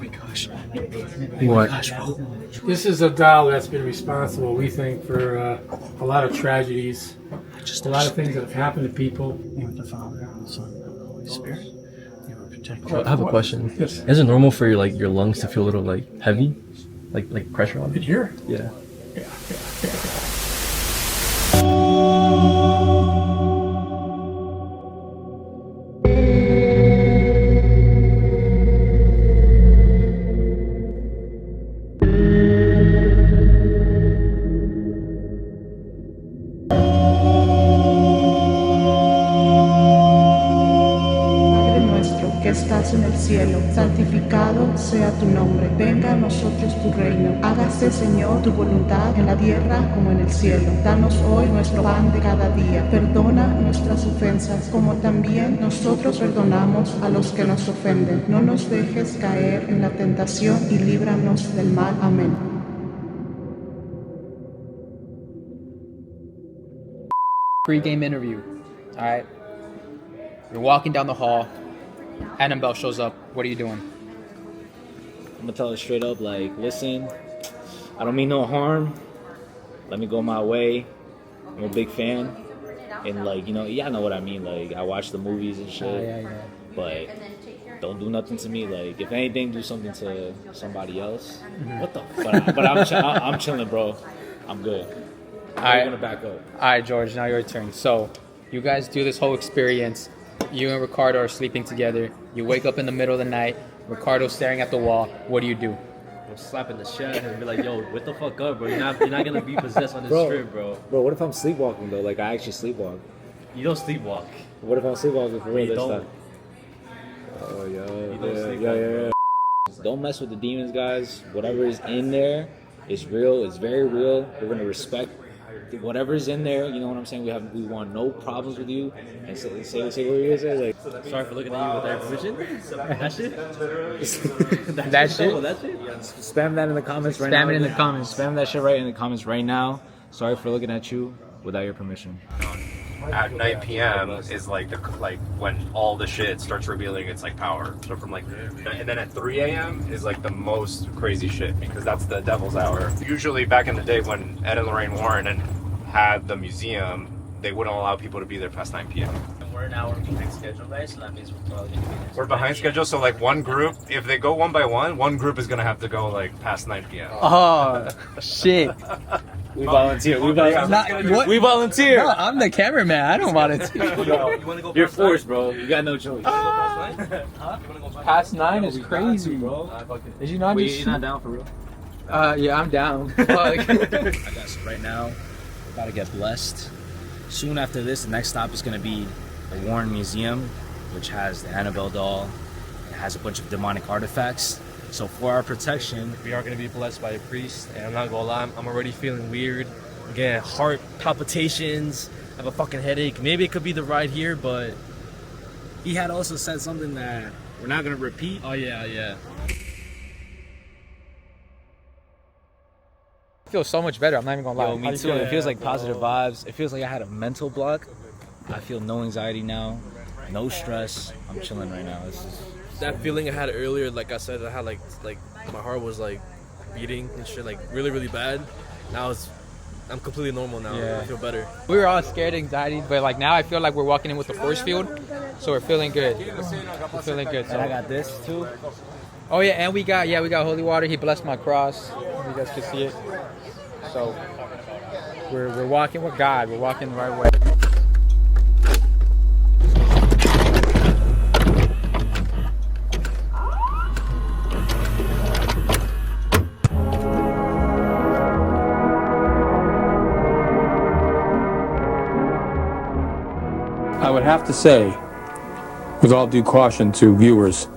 my gosh. What? Bro. This is a doll that's been responsible, we think, for a lot of tragedies. A lot of things that have happened to people. With the Father, and the Son, and the Holy Spirit. You were protected. I have a question. Yes. Is it normal for your lungs to feel a little heavy, like pressure on In it? here? Yeah. Yeah. Estás en el cielo, santificado sea tu nombre, venga a nosotros tu reino, hágase Señor tu voluntad en la tierra como en el cielo. Danos hoy nuestro pan de cada día, perdona nuestras ofensas como también nosotros perdonamos a los que nos ofenden. No nos dejes caer en la tentación y líbranos del mal. Amén. Pregame interview. All right. You're walking down the hall. Annabelle shows up. What are you doing? I'm gonna tell her straight up, listen, I don't mean no harm. Let me go my way. I'm a big fan. And y'all know what I mean. I watch the movies and shit. Yeah. But don't do nothing to me. If anything, do something to somebody else. Mm-hmm. What the fuck? But I'm chilling, bro. I'm good. I'm gonna back up. All right, George. Now your turn. So, you guys do this whole experience. You and Ricardo are sleeping together. You wake up in the middle of the night. Ricardo's staring at the wall. What do you do? I'm slapping the shit out of him and be like, yo, what the fuck up, bro? You're not gonna be possessed on this trip, bro. Bro, what if I'm sleepwalking though? I actually sleepwalk. You don't sleepwalk. What if I'm sleepwalking for real You this don't. time? Oh You don't Don't mess with the demons, guys. Whatever is in there is real. It's very real. We're gonna respect whatever's in there. You know what I'm saying? We want no problems with you. And say what you say. Sorry for looking at you with that permission. That shit? That shit? That shit? Spam that in the comments right now. Spam it in the comments. Spam that shit right in the comments right now. Sorry for looking at you without your permission. At 9 p.m. is when all the shit starts revealing its power. So from and then at 3 a.m. is the most crazy shit because that's the devil's hour. Usually back in the day when Ed and Lorraine Warren had the museum, they wouldn't allow people to be there past 9 p.m. We're an hour behind schedule, guys, so that means we're probably going to be there. We're behind schedule, so one group, if they go one by one group is gonna have to go past 9 p.m. Oh, shit. We volunteer. We volunteer. No, I'm the cameraman. I don't volunteer. You're forced, bro. You got no choice. Past 9 is crazy, bro. Did you not Wait, you're not down for real? Yeah, I'm down. I guess right now, we're about to get blessed. Soon after this, the next stop is going to be the Warren Museum, which has the Annabelle doll. It has a bunch of demonic artifacts. So for our protection, We are going to be blessed by a priest, and I'm not going to lie, I'm already feeling weird. I'm getting heart palpitations. I have a fucking headache. Maybe it could be the ride here, but... he had also said something that we're not going to repeat. Oh, yeah. I feel so much better. I'm not even gonna lie. Yo, me too. It feels like positive vibes. It feels like I had a mental block. I feel no anxiety now, no stress. I'm chilling right now. This is that feeling I had earlier. Like I said, I had like my heart was beating and shit, really, really bad. Now I'm completely normal now. Yeah. I feel better. We were all scared, anxiety, but now I feel like we're walking in with the force field, so we're feeling good. We're feeling good. and I got this too. Oh yeah, and we got holy water. He blessed my cross. You guys can see it. So we're walking with God. We're walking the right way. I would have to say, with all due caution to viewers,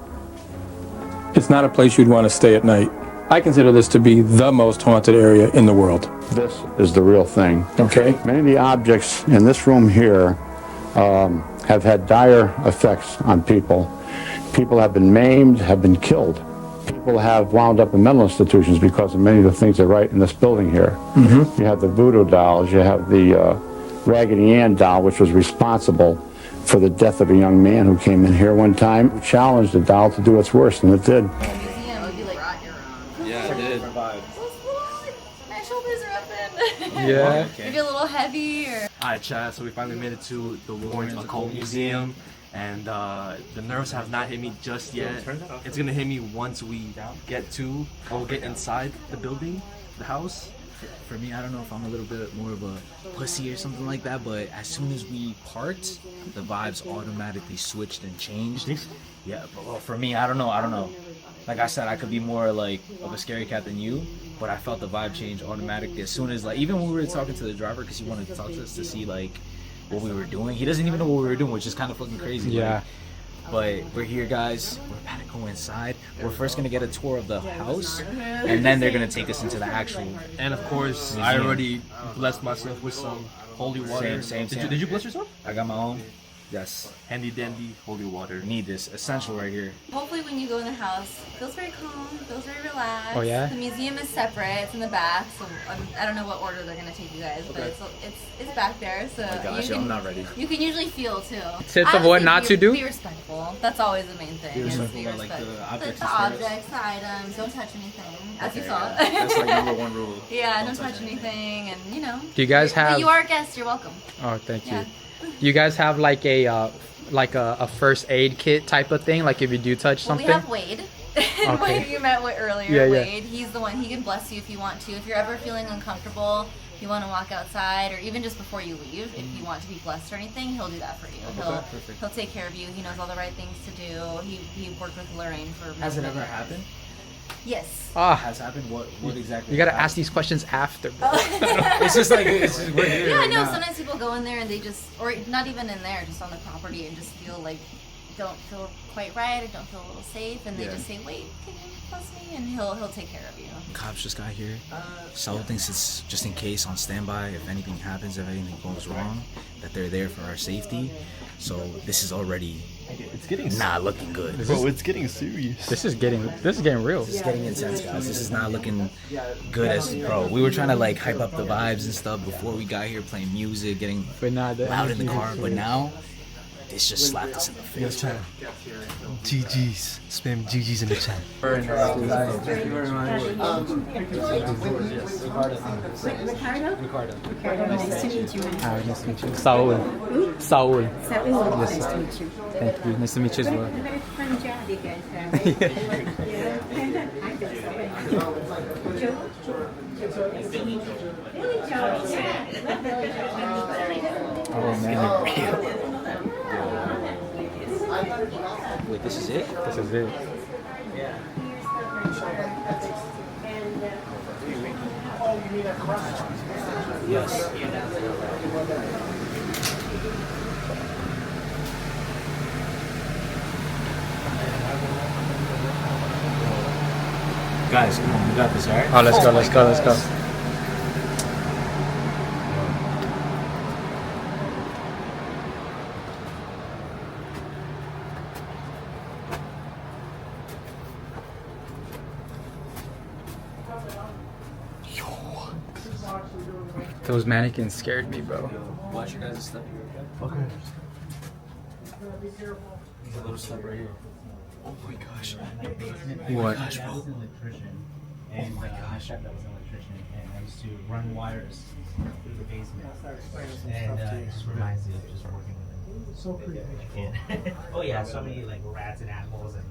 it's not a place you'd want to stay at night. I consider this to be the most haunted area in the world. This is the real thing. Okay? Many of the objects in this room here have had dire effects on people. People have been maimed, have been killed. People have wound up in mental institutions because of many of the things they write in this building here. Mm-hmm. You have the voodoo dolls, you have the Raggedy Ann doll, which was responsible for the death of a young man who came in here one time, who challenged the doll to do its worst, and it did. Yeah. Maybe a little heavy or. Alright, Chad, so we finally made it to the Warren Occult Museum, and the nerves have not hit me just yet. It's gonna hit me once we get inside the building, the house. For me, I don't know if I'm a little bit more of a pussy or something like that, but as soon as we part, the vibes automatically switched and changed. Yeah, but well, for me, I don't know. Like I said, I could be more like of a scary cat than you, but I felt the vibe change automatically as soon as, like, even when we were talking to the driver, because he wanted to talk to us to see like what we were doing. He doesn't even know what we were doing, which is kind of fucking crazy. Yeah. Like, but we're here, guys. We're about to go inside. We're first gonna get a tour of the house, and then they're gonna take us into the actual. And of course, museum. I already blessed myself with some holy water. Same. Did you bless yourself? I got my own. Yes. Handy dandy holy water. Need this. Essential right here. Hopefully when you go in the house, it feels very calm, it feels very relaxed. Oh, yeah? The museum is separate, it's in the back, so I don't know what order they're going to take you guys, but it's back there, so Oh my gosh, you I'm not ready. You can usually feel too. Tips of what not to do? Be respectful. That's always the main thing. Be is respectful be about, like, the respectful. objects The and objects, the items, don't touch anything, as you Okay, saw. yeah. That's like number one rule. Yeah, don't touch anything, and you know. Do you guys But have? you are a guest, you're welcome. Oh, thank you. Yeah. Do you guys have like a first aid kit type of thing? Like if you do touch Well, something? we have Wade. Wade you met with earlier. Yeah, yeah. Wade, he's the one. He can bless you if you want to. If you're ever feeling uncomfortable, if you want to walk outside, or even just before you leave, if you want to be blessed or anything, he'll do that for you. He'll take care of you. He knows all the right things to do. He worked with Lorraine for. Has it ever happened? Yes. Has happened? What exactly? You gotta ask these questions after. Bro. It's just like it's just we're here Yeah, I right know. now. Sometimes people go in there and they just, or not even in there, just on the property, and just feel like don't feel quite right, or don't feel a little safe, and they just say, "Wait, can you bless me?" And he'll take care of you. Cops just got here. Saul thinks it's just in case on standby if anything happens, if anything goes wrong, that they're there for our safety. So this is already not looking good. Bro, it's getting serious. This is getting real. This is getting intense, guys. This is not looking good as, bro. We were trying to like hype up the vibes and stuff before we got here, playing music, getting loud in the car. But now, this just slapped us in the face. GG's. Spam GG's in the chat. Very nice. Thank you very much. Ricardo, nice to meet you. Hi, nice to meet you. Saul. Saul, Yes, nice sir. to meet you. Thank you. Nice to meet you as well. Very fun job you guys have. Oh man. Wait, this is it? This is it. Yes. Guys, come on, we got this, alright? Oh, let's go. Those mannequins scared me, bro. Watch your guys' step. Okay. There's a little step right here. Oh my gosh. What? Gosh, bro. And my chef that was an electrician, and I used to run wires through the basement. And it just reminds me of just working with him. So creepy. Oh yeah, so many like rats and animals and.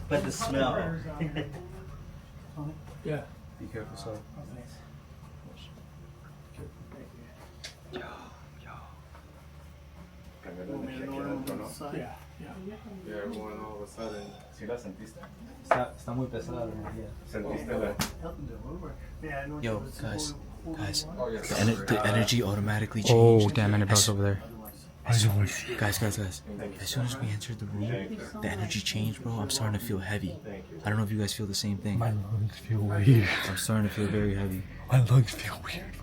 But the smell. Yeah. Be careful, son. Y everyone all of a sudden, ¿sí la sentiste? Está muy pesada la energía. ¿Sentiste la? Yo, guys, the energy automatically changed. Oh, damn, Annabelle's over there. Guys. As soon as we entered the room, the energy changed, bro. I'm starting to feel heavy. I don't know if you guys feel the same thing. My lungs feel weird. I'm starting to feel very heavy. My lungs feel weird.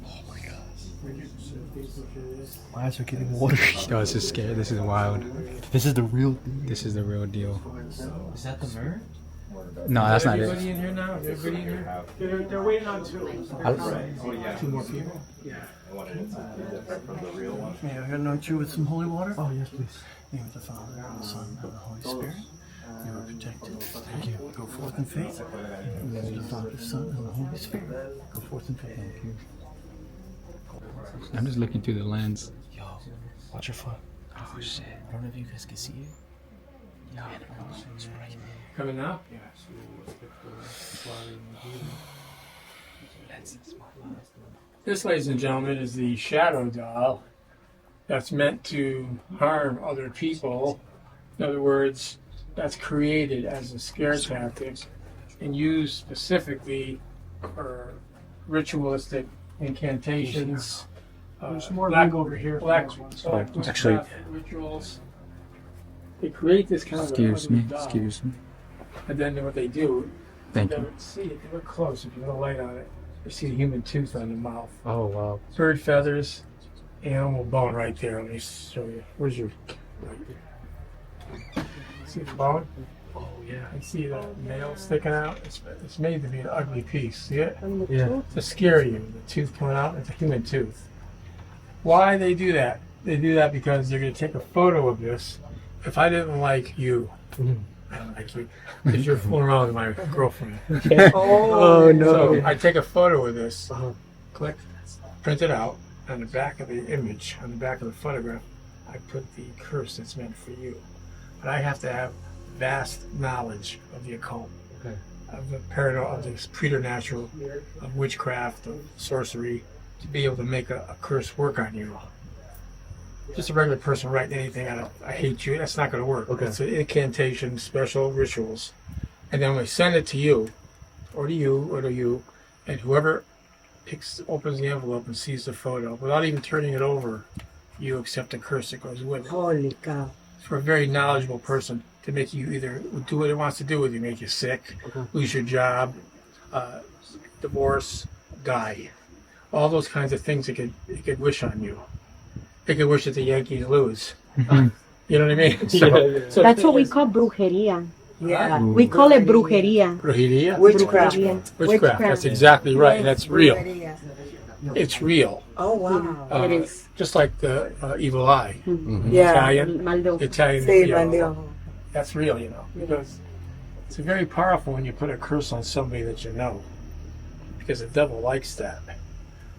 Oh my god. My eyes are getting watery. Yo, this is scary. This is wild. This is the real thing. This is the real deal. Is that the mirror? No, that's not it. Everybody in here now? Everybody in here? They're waiting on two. Two more people? Yeah. I wanted it to be different from the real one. May I anoint you with some holy water? Oh, yes, please. In the name of the Father, and the Son, and the Holy Spirit. You are protected. Thank you. Go forth in faith. In the name of the Father, Son, and the Holy Spirit. Go forth in faith. Thank you. I'm just looking through the lens. Yo, watch your foot. Oh shit. I don't know if you guys can see it. Yo. It's right. Coming up? This, ladies and gentlemen, is the shadow doll that's meant to harm other people. In other words, that's created as a scare tactic and used specifically for ritualistic incantations. There's more leg over here. Black actually- rituals. They create this kind Excuse of me. doll. Excuse me. And then what they do, Thank you you. never see it. They look close. If you put a light on it, you see a human tooth on the mouth. Oh wow. Bird feathers, animal bone right there. Let me show you. Where's your? Right there. See the bone? Oh yeah. You see the nail sticking out? It's made to be an ugly piece. See it? Yeah. To scare you. The tooth coming out. It's a human tooth. Why they do that? They do that because they're going to take a photo of this. If I didn't like you, I don't like you, because you're fooling around with my girlfriend. Oh, no. So I take a photo of this, click, print it out. On the back of the image, on the back of the photograph, I put the curse that's meant for you. But I have to have vast knowledge of the occult, of the paranormal, of the preternatural, of witchcraft, of sorcery, to be able to make a curse work on you. Just a regular person writing anything out, I hate you, that's not going to work. It's an incantation, special rituals. And then we send it to you, or to you, and whoever opens the envelope and sees the photo, without even turning it over, you accept the curse that goes with it. Holy cow. For a very knowledgeable person to make you either do what it wants to do with you, make you sick, lose your job, divorce, die. All those kinds of things it could wish on you. It could wish that the Yankees lose. You know what I mean? So That's what we call brujeria. Yeah. We call it brujeria. Brujeria? Witchcraft. Witchcraft. That's exactly right. That's real. It's real. Oh, wow. It is. Just like the evil eye. Yeah. Italian. Sí, you know, maldijo. that's real, you know, because it's very powerful when you put a curse on somebody that you know, because the devil likes that.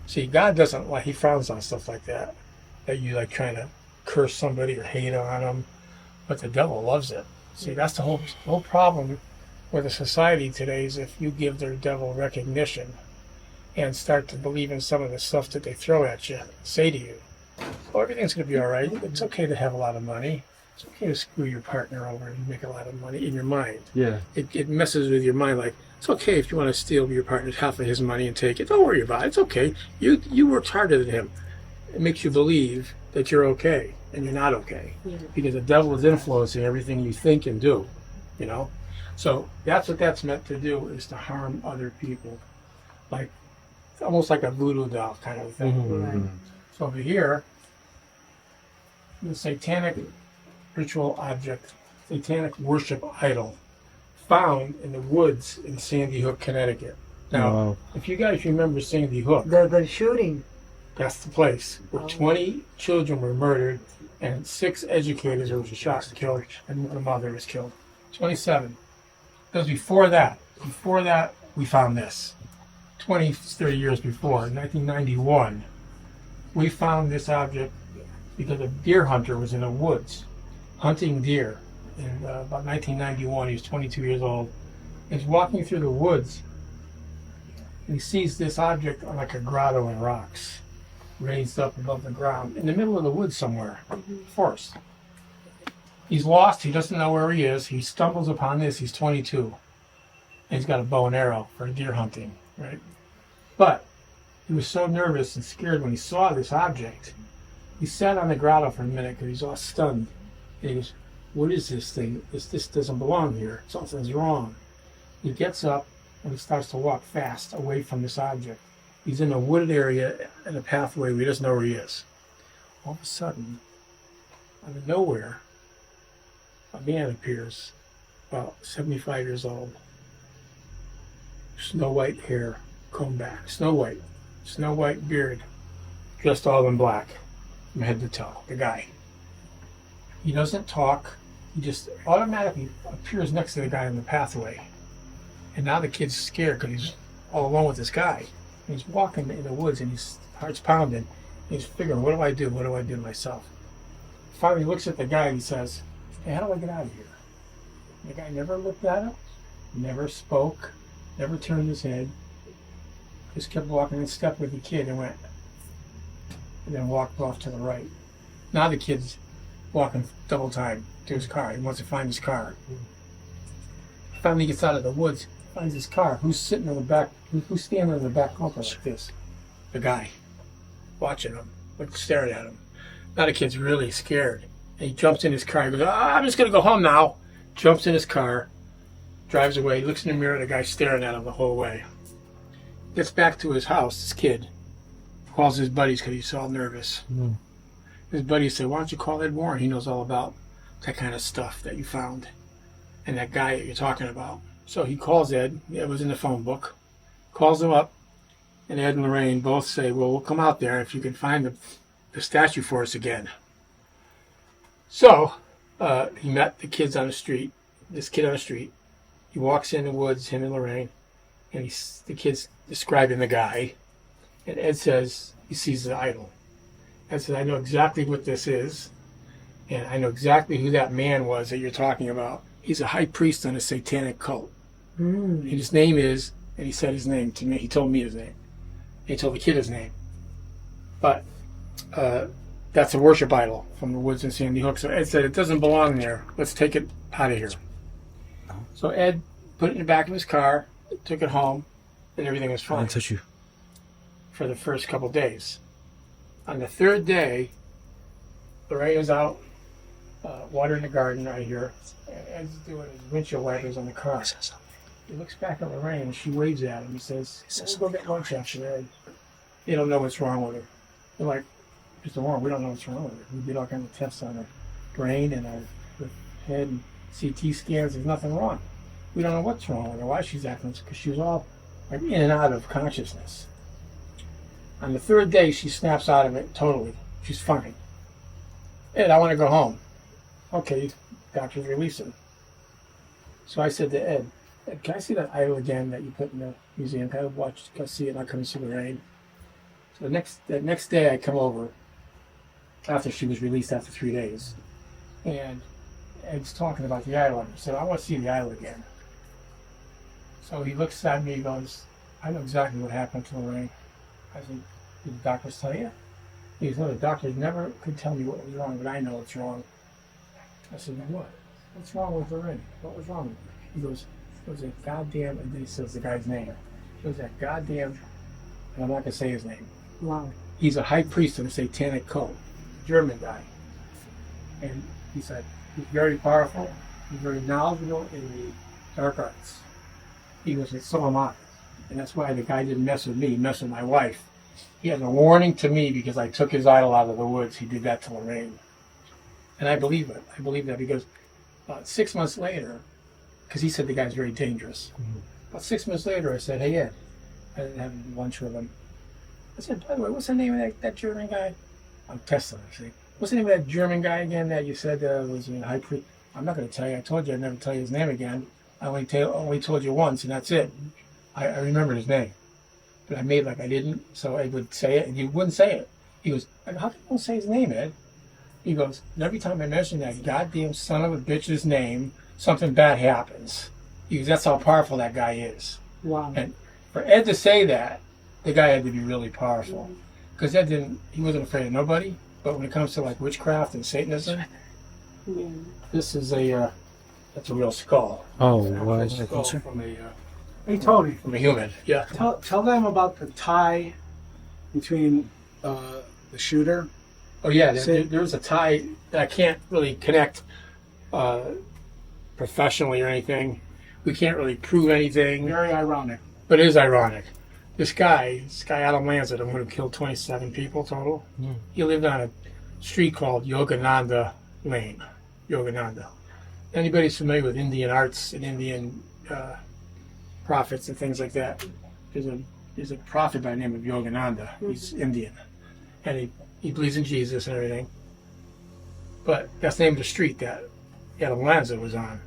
See, God doesn't like, he frowns on stuff like that you like trying to curse somebody or hate on them, but the devil loves it. See, that's the whole problem with the society today, is if you give their devil recognition and start to believe in some of the stuff that they throw at you, say to you, oh, everything's going to be all right. It's okay to have a lot of money. It's okay to screw your partner over and make a lot of money in your mind. Yeah. It messes with your mind. Like, it's okay if you want to steal your partner's half of his money and take it. Don't worry about it. It's okay. You worked harder than him. It makes you believe that you're okay, and you're not okay. Yeah. Because the devil is influencing everything you think and do, you know? So that's what that's meant to do, is to harm other people. Like, almost like a voodoo doll kind of thing. Right. So over here, the satanic ritual object, satanic worship idol, found in the woods in Sandy Hook, Connecticut. Now, if you guys remember Sandy Hook, The shooting. that's the place where 20 children were murdered and 6 educators were shot and killed, and the mother was killed. 27. It was before that. Before that, we found this. 20, 30 years before, in 1991, we found this object because a deer hunter was in the woods hunting deer. In about 1991, he was 22 years old. He's walking through the woods, and he sees this object like a grotto in rocks, raised up above the ground, in the middle of the woods somewhere, forest. He's lost, he doesn't know where he is, he stumbles upon this, he's 22. And he's got a bow and arrow for deer hunting, right? But he was so nervous and scared when he saw this object, he sat on the grotto for a minute because he's all stunned. And he goes, what is this thing? This doesn't belong here. Something's wrong. He gets up and he starts to walk fast away from this object. He's in a wooded area in a pathway where he doesn't know where he is. All of a sudden, out of nowhere, a man appears, about 75 years old. Snow white hair, combed back. Snow white beard, dressed all in black, from head to toe, the guy. He doesn't talk, he just automatically appears next to the guy in the pathway. And now the kid's scared because he's all alone with this guy. And he's walking in the woods and his heart's pounding. And he's figuring, what do I do? What do I do to myself? Finally, he looks at the guy and he says, hey, how do I get out of here? And the guy never looked at him, never spoke, never turned his head. Just kept walking and stepped with the kid and went, and then walked off to the right. Now the kid's walking double time to his car. He wants to find his car. Finally gets out of the woods, finds his car. Who's sitting in the back? Who's standing in the back bumper like this? The guy, watching him, staring at him. Now the kid's really scared. And he jumps in his car. He goes, I'm just going to go home now. Jumps in his car, drives away, looks in the mirror, the guy's staring at him the whole way. Gets back to his house, this kid. Calls his buddies because he's all nervous. His buddies say, why don't you call Ed Warren? He knows all about that kind of stuff that you found. And that guy that you're talking about. So he calls Ed. It was in the phone book. Calls him up. And Ed and Lorraine both say, well, we'll come out there if you can find the statue for us again. So he met the kids on the street. This kid on the street. He walks in the woods, him and Lorraine. And the kid's describing the guy. And Ed says he sees the idol. Ed says, I know exactly what this is. And I know exactly who that man was that you're talking about. He's a high priest on a satanic cult. And his name is, and he said his name to me. He told me his name. He told the kid his name. But that's a worship idol from the woods in Sandy Hook. So Ed said, it doesn't belong there. Let's take it out of here. So Ed put it in the back of his car, took it home, and everything was fine. touch you. For the first couple days. On the third day, Lorraine is out watering the garden right here. And Ed's doing his windshield wipers on the car. He looks back at Lorraine and she waves at him. He says, we'll go get lunch after Ed. They don't know what's wrong with her. They're like, Mr. Warren, we don't know what's wrong with her. We did all kinds of tests on her brain and her head and CT scans. There's nothing wrong. We don't know what's wrong with her, why she's acting, because she was all like in and out of consciousness. On the third day, she snaps out of it totally. She's fine. Ed, I want to go home. Okay, doctors release him. So I said to Ed, can I see that idol again that you put in the museum? Can I see it and I'll come and see Lorraine? So the next day I come over, after she was released after 3 days, and Ed's talking about the idol. He said, I want to see the idol again. So he looks at me and goes, I know exactly what happened to Lorraine. I said, did the doctors tell you? He goes, no, the doctors never could tell me what was wrong, but I know what's wrong. I said, what? What's wrong with Lorraine? What was wrong with her? He goes, it was a goddamn, and then he says the guy's name. It was that goddamn, and I'm not going to say his name. Wow. He's a high priest in a satanic cult, German guy. And he said, he's very powerful, he's very knowledgeable in the dark arts. He goes, and so am I. And that's why the guy didn't mess with me, he messed with my wife. He had a warning to me because I took his idol out of the woods. He did that to Lorraine. And I believe it. I believe that because 6 months later, because he said the guy's very dangerous. About 6 months later, I said, hey, Ed, I didn't have lunch with him. I said, by the way, what's the name of that German guy? I'm testing it, see. What's the name of that German guy again that you said was a high priest? I'm not going to tell you. I told you I'd never tell you his name again. I only told you once, and that's it. I remembered his name. But I made like I didn't, so I would say it, and he wouldn't say it. He goes, how can you not say his name, Ed? He goes, and every time I mention that goddamn son of a bitch's name, something bad happens. He goes, that's how powerful that guy is. Wow. And for Ed to say that, the guy had to be really powerful. Because he wasn't afraid of nobody. But when it comes to like witchcraft and Satanism, this is that's a real skull. Oh, what? It's a skull from a, Hey, Tony. From a human, yeah. Tell them about the tie between the shooter. Oh yeah, there's a tie that I can't really connect professionally or anything. We can't really prove anything. Very ironic. But it is ironic. This guy Adam Lanza, the one who killed 27 people total, he lived on a street called Yogananda Lane. Yogananda. Anybody's familiar with Indian arts and Indian prophets and things like that, there's a prophet by the name of Yogananda. He's Indian. And he believes in Jesus and everything. But that's the name of the street that had a lens that was on.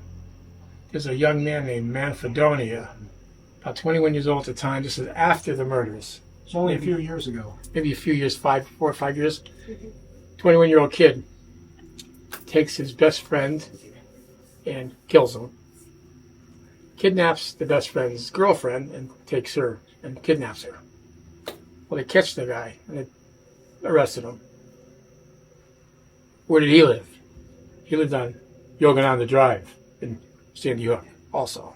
There's a young man named Manfredonia, about 21 years old at the time. This is after the murders. It's only a few years ago. Maybe a few years, 4 or 5 years. 21-year-old kid takes his best friend and kills him. Kidnaps the best friend's girlfriend and takes her and kidnaps her. Well, they catch the guy and they arrested him. Where did he live? He lived on Yogananda Drive in Sandy Hook also.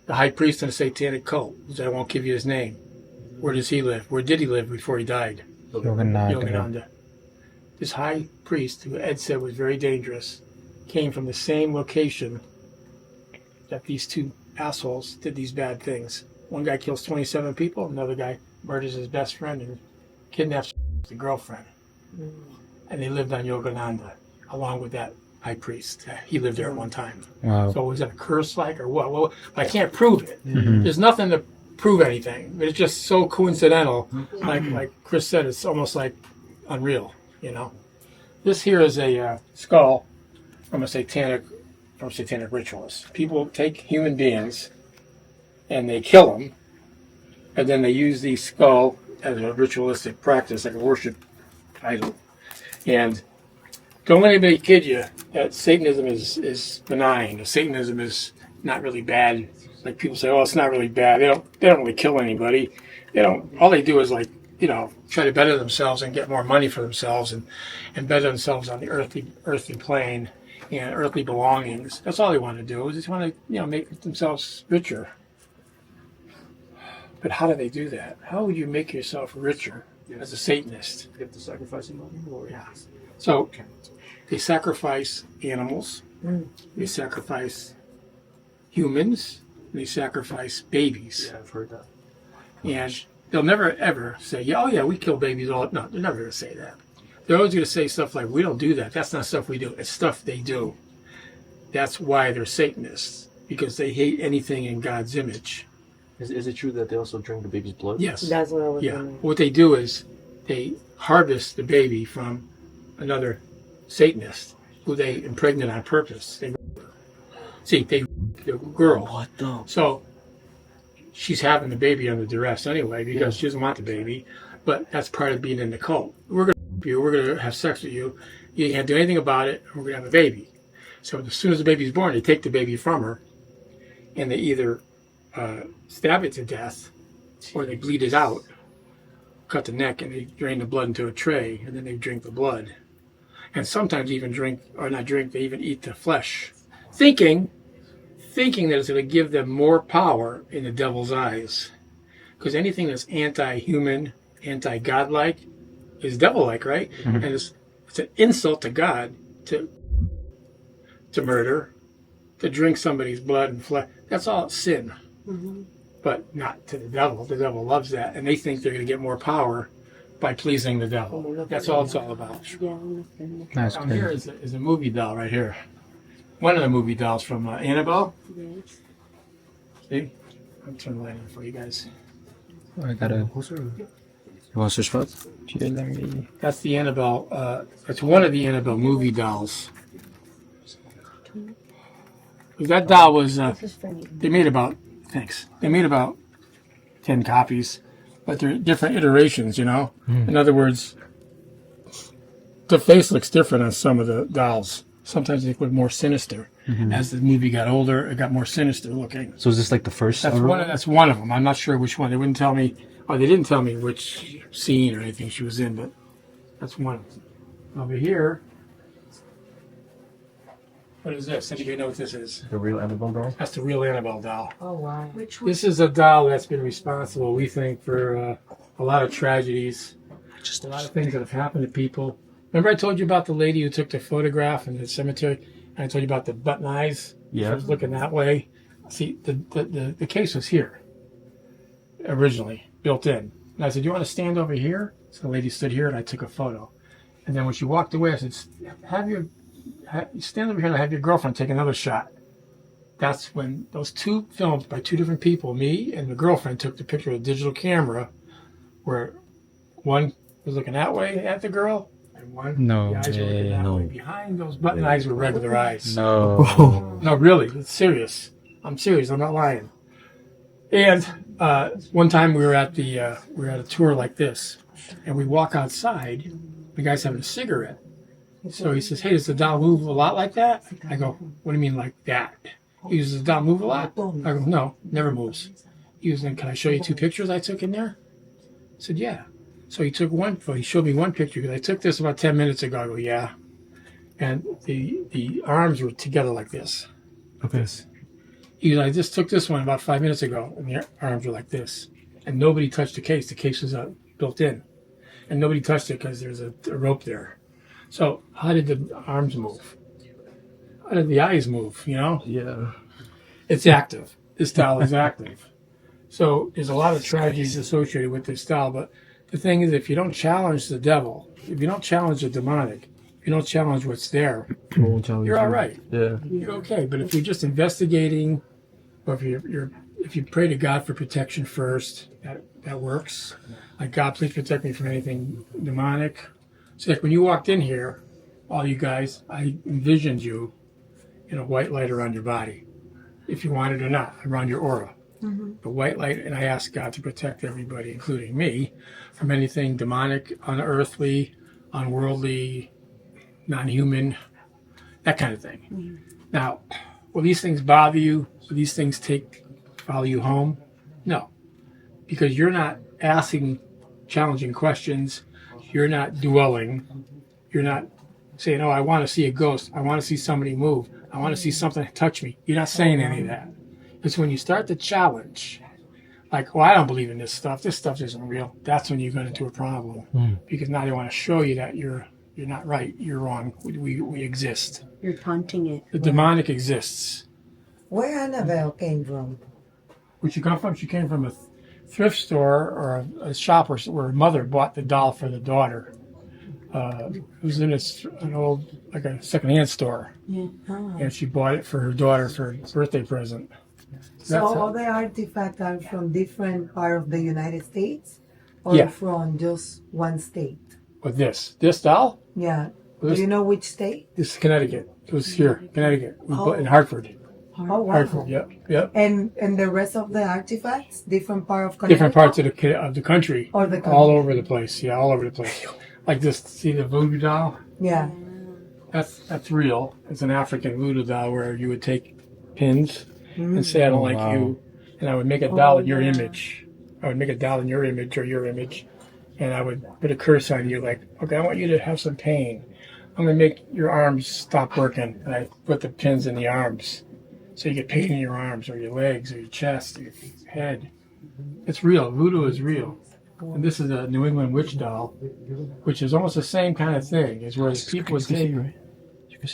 The high priest in a satanic cult, which I won't give you his name. Where does he live? Where did he live before he died? Yogananda. This high priest, who Ed said was very dangerous, came from the same location that these two assholes did these bad things. One guy kills 27 people, another guy murders his best friend and kidnaps the girlfriend. And they lived on Yogananda, along with that high priest. He lived there at one time. Wow. So was it a curse like or what? Well, I can't prove it. Mhm. There's nothing to prove anything. It's just so coincidental. Like Chris said, it's almost like unreal, you know. This here is a skull from satanic ritualists. People take human beings and they kill them, and then they use the skull as a ritualistic practice, like a worship idol. And don't let anybody kid you that Satanism is benign. Satanism is not really bad. Like people say, oh, it's not really bad. They don't really kill anybody. All they do is try to better themselves and get more money for themselves and better themselves on the earthly plane and earthly belongings. That's all they want to do. Is just want to make themselves richer. But how do they do that? How would you make yourself richer as a Satanist? You have to sacrifice somebody? Yeah. So they sacrifice animals. They sacrifice humans. And they sacrifice babies. Yeah, I've heard that. And they'll never ever say, oh yeah, we kill babies all. No, they're never going to say that. They're always going to say stuff like, we don't do that. That's not stuff we do. It's stuff they do. That's why they're Satanists, because they hate anything in God's image. Is it true that they also drink the baby's blood? Yes. That's what I was Yeah. wondering. What they do is they harvest the baby from another Satanist who they impregnate on purpose. The girl. What the? So she's having the baby under duress anyway because she doesn't want the baby, but that's part of being in the cult. We're going to you. We're going to have sex with you. You can't do anything about it. And we're going to have a baby. So as soon as the baby's born, they take the baby from her, and they either stab it to death, or they bleed it out, cut the neck, and they drain the blood into a tray, and then they drink the blood. And sometimes even they even eat the flesh, thinking that it's going to give them more power in the devil's eyes. Because anything that's anti-human, anti-godlike is devil-like, right? Mhm. And it's an insult to God to murder, to drink somebody's blood and flesh. That's all sin. But not to the devil. The devil loves that, and they think they're going to get more power by pleasing the devil. That's all it's all about. That's Down here is a movie doll right here. One of the movie dolls from Annabelle. See? I'm turning the light on for you guys. I gotta. You want to switch spots? Here, let me. That's the Annabelle. It's one of the Annabelle movie dolls. That doll was. They made about. Thanks. They made about 10 copies, but they're different iterations. In other words, the face looks different on some of the dolls. Sometimes they look more sinister. As the movie got older, it got more sinister looking. So is this like the first? That's one of them. I'm not sure which one. They wouldn't tell me, or they didn't tell me which scene or anything she was in, but that's one of them. Over here, what is this? Anybody know what this is? The real Annabelle doll? That's the real Annabelle doll. Oh, wow. This is a doll that's been responsible, we think, for a lot of tragedies, a lot of things that have happened to people. Remember I told you about the lady who took the photograph in the cemetery? And I told you about the button eyes? Yeah. She was looking that way. See, the case was here, originally, built in. And I said, do you want to stand over here? So the lady stood here, and I took a photo. And then when she walked away, I said, stand over here and have your girlfriend take another shot. That's when those two films by two different people, me and the girlfriend, took the picture with a digital camera where one was looking that way at the girl, and one. No The eyes were looking way. that No. way. Behind those button eyes were regular eyes. No. No, really, it's serious. I'm serious. I'm not lying. And one time we were at a tour like this, and we walk outside. The guy's having a cigarette. So he says, "Hey, does the doll move a lot like that?" I go, "What do you mean like that?" He says, "Does the doll move a lot?" I go, "No, never moves." He was like, "Can I show you 2 pictures I took in there?" I said, "Yeah." So he took one. He showed me one picture because I took this about 10 minutes ago. I go, "Yeah," and the arms were together like this. Okay. This. He goes, "I just took this one about 5 minutes ago, and the arms were like this, and nobody touched the case. The case was built in, and nobody touched it because there's a rope there." So how did the arms move? How did the eyes move? You know? Yeah. It's active. This doll is active. So there's a lot of tragedies associated with this doll. But the thing is, if you don't challenge the devil, if you don't challenge the demonic, if you don't challenge what's there, you're all right. Yeah. You're okay. But if you're just investigating, or if you pray to God for protection first, that works. Like, God, please protect me from anything demonic. So like when you walked in here, all you guys, I envisioned you in a white light around your body, if you want it or not, around your aura. The white light, and I asked God to protect everybody, including me, from anything demonic, unearthly, unworldly, non-human, that kind of thing. Now, will these things bother you? Will these things follow you home? No, because you're not asking challenging questions. You're not dwelling. You're not saying, "Oh, I want to see a ghost. I want to see somebody move. I want to see something touch me." You're not saying any of that. It's when you start to challenge, like, "Well, I don't believe in this stuff. This stuff isn't real." That's when you get into a problem, because now they want to show you that you're not right. You're wrong. We exist. You're taunting it. The demonic exists. Where Annabelle came from? Where'd she come from? She came from a thrift store or a shop where her mother bought the doll for the daughter. It was in an old, like a secondhand store. Yeah. Oh. And she bought it for her daughter for a birthday present. So all the artifacts are from different part of the United States? Or Yeah. from just one state? With this doll? Yeah. Well, Do you know which state? This is Connecticut. It was here, Connecticut. We bought in Oh. Hartford. Oh, wow. Hartford, yep. And the rest of the artifacts, different part of Connecticut? Different parts of the country. Or the country. All over the place. Yeah, all over the place. Like this, see the voodoo doll? Yeah. That's real. It's an African voodoo doll where you would take pins and say, "I don't like you," and I would make a doll in your image. I would make a doll in your image or your image, and I would put a curse on you, like, "Okay, I want you to have some pain. I'm going to make your arms stop working," and I put the pins in the arms, so you get pain in your arms or your legs or your chest or your head. It's real. Voodoo is real. And this is a New England witch doll, which is almost the same kind of thing. Is where people would take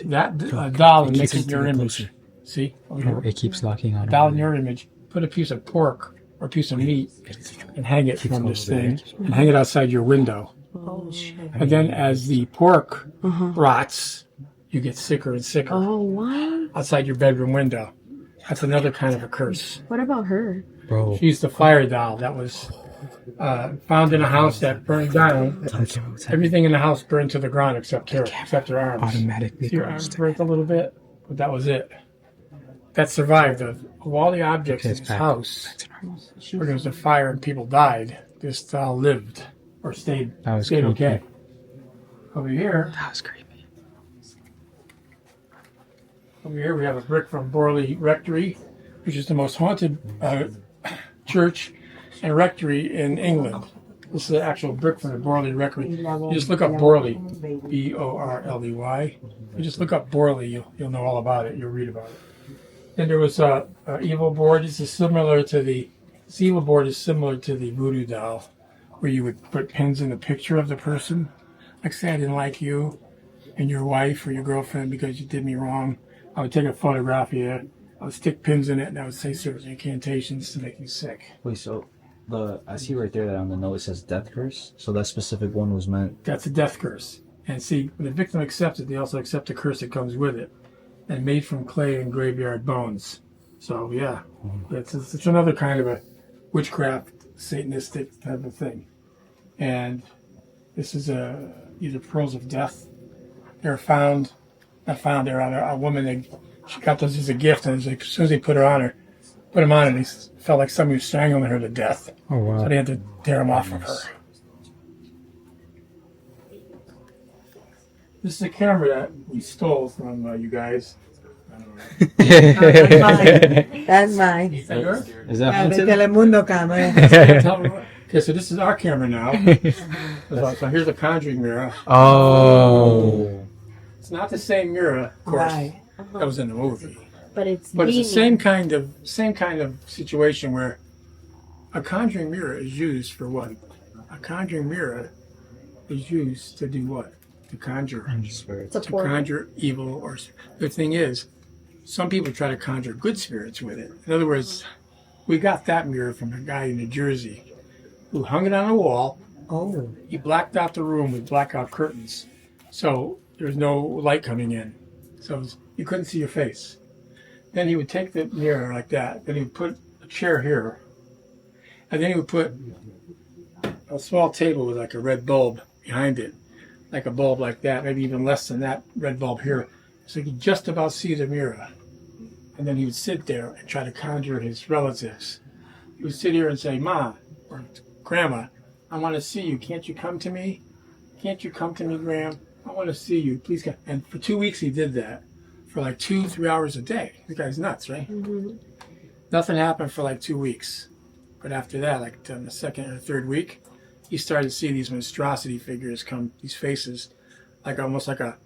that doll and make it in your image. See? Over here. It keeps locking on. A doll in your image. Put a piece of pork or a piece of meat and hang it from this thing and hang it outside your window. Oh, shit. And then as the pork rots, you get sicker and sicker. Oh, what? Outside your bedroom window. That's another kind of a curse. What about her? Bro. She's the fire doll that was found in a house that burned down. Everything in the house burned to the ground except her arms. Automatically. See, her arms burnt a little bit, but that was it. That survived. Of all the objects in this house, where there was a fire and people died, this doll lived or stayed okay. Over here. That was creepy. Over here we have a brick from Borley Rectory, which is the most haunted church and rectory in England. This is an actual brick from the Borley Rectory. You just look up Borley, B-O-R-L-E-Y. You just look up Borley, you'll know all about it. You'll read about it. And there was a evil board. This evil board is similar to the voodoo doll, where you would put pins in the picture of the person. Like, say I didn't like you and your wife or your girlfriend because you did me wrong. I would take a photograph of you. I would stick pins in it, and I would say certain incantations to make you sick. Wait, so I see right there that on the note it says death curse. So that specific one was meant. That's a death curse. And see, when the victim accepts it, they also accept the curse that comes with it. And made from clay and graveyard bones. So yeah, it's another kind of a witchcraft, satanistic type of thing. And this is These are pearls of death. They're found. Not found. They're on a woman. She got those as a gift, and as soon as they put them on, it felt like somebody was strangling her to death. Oh wow! So they had to tear them off of her. This is a camera that we stole from you guys. That's mine. Is that yours? Is that the Telemundo camera. Okay, so this is our camera now. So here's a Conjuring mirror. Oh. It's not the same mirror, of course, Right. that was in the movie. But it's the same kind of situation where a Conjuring mirror is used for what? A Conjuring mirror is used to do what? To conjure spirits. To conjure evil or. The thing is, some people try to conjure good spirits with it. In other words, we got that mirror from a guy in New Jersey who hung it on a wall. Oh. He blacked out the room with blackout curtains, so there was no light coming in, so you couldn't see your face. Then he would take the mirror like that. Then he would put a chair here, and then he would put a small table with like a red bulb behind it, like a bulb like that, maybe even less than that red bulb here, so you could just about see the mirror. And then he would sit there and try to conjure his relatives. He would sit here and say, "Ma," or "Grandma, I want to see you. Can't you come to me? Can't you come to me, Graham? I want to see you. Please come." And for 2 weeks he did that for like 2-3 hours a day. This guy's nuts, right? Mm-hmm. Nothing happened for like 2 weeks. But after that, like on the second or third week, he started to see these monstrosity figures come, these faces, like almost like a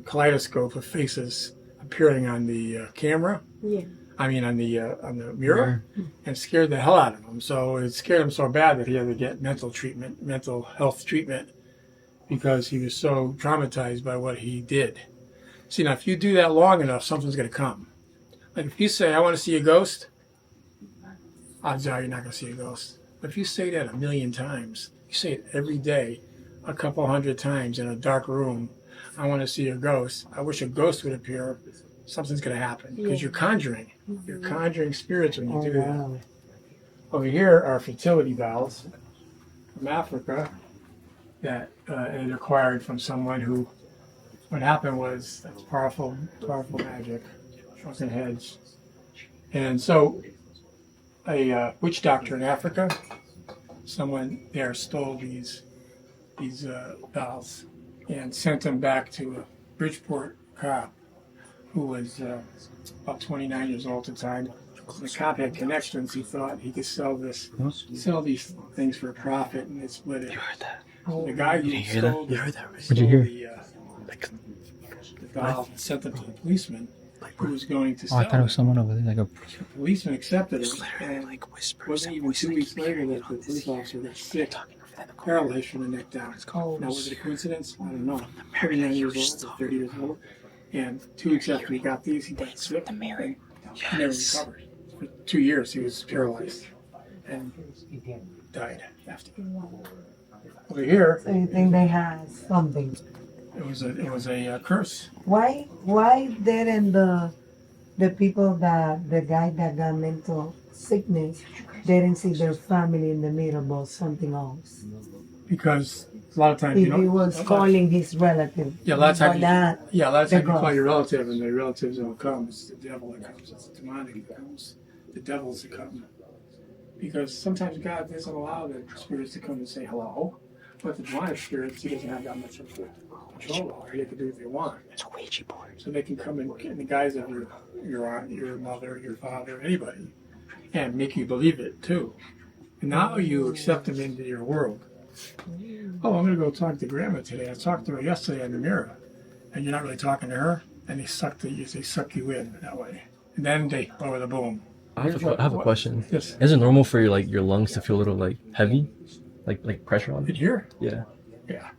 kaleidoscope of faces appearing on the camera. Yeah. I mean, on the mirror, and scared the hell out of him. So it scared him so bad that he had to get mental health treatment, because he was so traumatized by what he did. See, now if you do that long enough, something's going to come. Like if you say, "I want to see a ghost," odds are you're not going to see a ghost. But if you say that 1,000,000 times, you say it every day, a couple hundred times in a dark room, "I want to see a ghost. I wish a ghost would appear," something's going to happen, because you're conjuring. You're conjuring spirits when you do that. Over here are fertility dolls from Africa that it acquired from someone who, what happened was, that's powerful magic, shrunken heads. And so a witch doctor in Africa, someone there stole these dolls and sent them back to a Bridgeport cop who was about 29 years old at the time. The cop had connections. He thought he could sell these things for a profit, and they split it. You heard that? The guy who stole the doll sent them to the policeman who was going to sell. Oh, I thought it was someone over there, like a. The policeman accepted it, and it wasn't even 2 weeks later that the police officer got sick, paralyzed from the neck down. Now, was it a coincidence? I don't know. 39 years old, or 30 years old. And 2 weeks after he got these, he got sick. He never recovered. For 2 years, he was paralyzed and died after. Over here, So you think they had something? it was a curse. Why didn't the people the guy that got mental sickness didn't see their family in the middle about something else? Because a lot of times If he was calling his relative. Yeah, a lot of times. But Yeah, a lot of times you the call your relative, and the relatives don't come. It's the devil that comes. It's the demonic that comes. The devils that come. Because sometimes God doesn't allow the spirits to come and say hello, but the demonic spirits, he doesn't have that much control over. They can do what they want. It's a Ouija board. So they can come in the guise of your aunt, your mother, your father, anybody, and make you believe it too. And now you accept them into your world. Oh, I'm going to go talk to Grandma today. I talked to her yesterday in the mirror, and you're not really talking to her, and they suck you in that way, and then they over the boom. I have a question. Yes. Is it normal for your lungs to feel a little like heavy, like pressure on In it? here? Yeah. Yeah.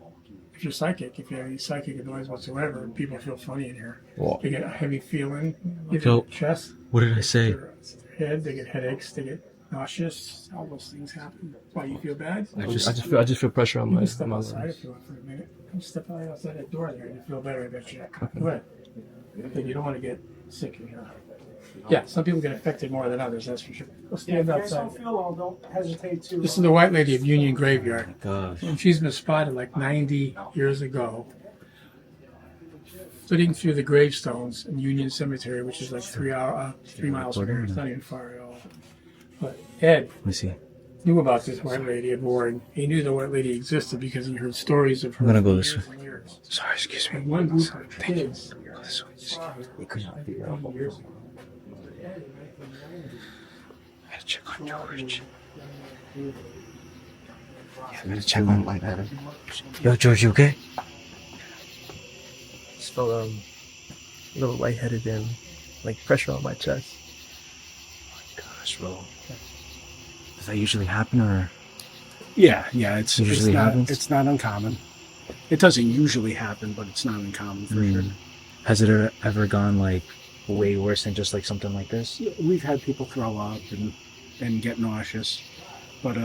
If you're psychic, if you have any psychic noise whatsoever, people feel funny in here. Well, They get a heavy feeling in feel- their chest, What did I say? their head. They get headaches. They get nauseous. All those things happen. Why you feel bad? I just feel pressure on You my can step my outside lungs. if you want for a minute. Come step outside that door there and you feel better. I bet you. Go ahead. But you don't want to get sick in here. Yeah, some people get affected more than others, that's for sure. Go stand If you guys outside. don't feel well, don't hesitate to. This is the White Lady of Union Graveyard. Gosh. And she's been spotted like 90 years ago, flitting through the gravestones in Union Cemetery, which is like 3 miles from here. It's not even far at all. But Ed Let me see. knew about this White Lady of Warren. He knew the White Lady existed because he heard stories of her. I'm gonna go for this years way. and years. Sorry, excuse me. And one group of kids. It could not be years ago. I gotta check on George. Yeah, I gotta check on like that. Yo, George, you okay? Just felt a little lightheaded and like pressure on my chest. Gosh, bro. Does that usually happen or? Yeah, it's Usually not, happens? It's not uncommon. It doesn't usually happen, but it's not uncommon for sure. Has it ever gone like way worse than just like something like this? We've had people throw up and get nauseous, but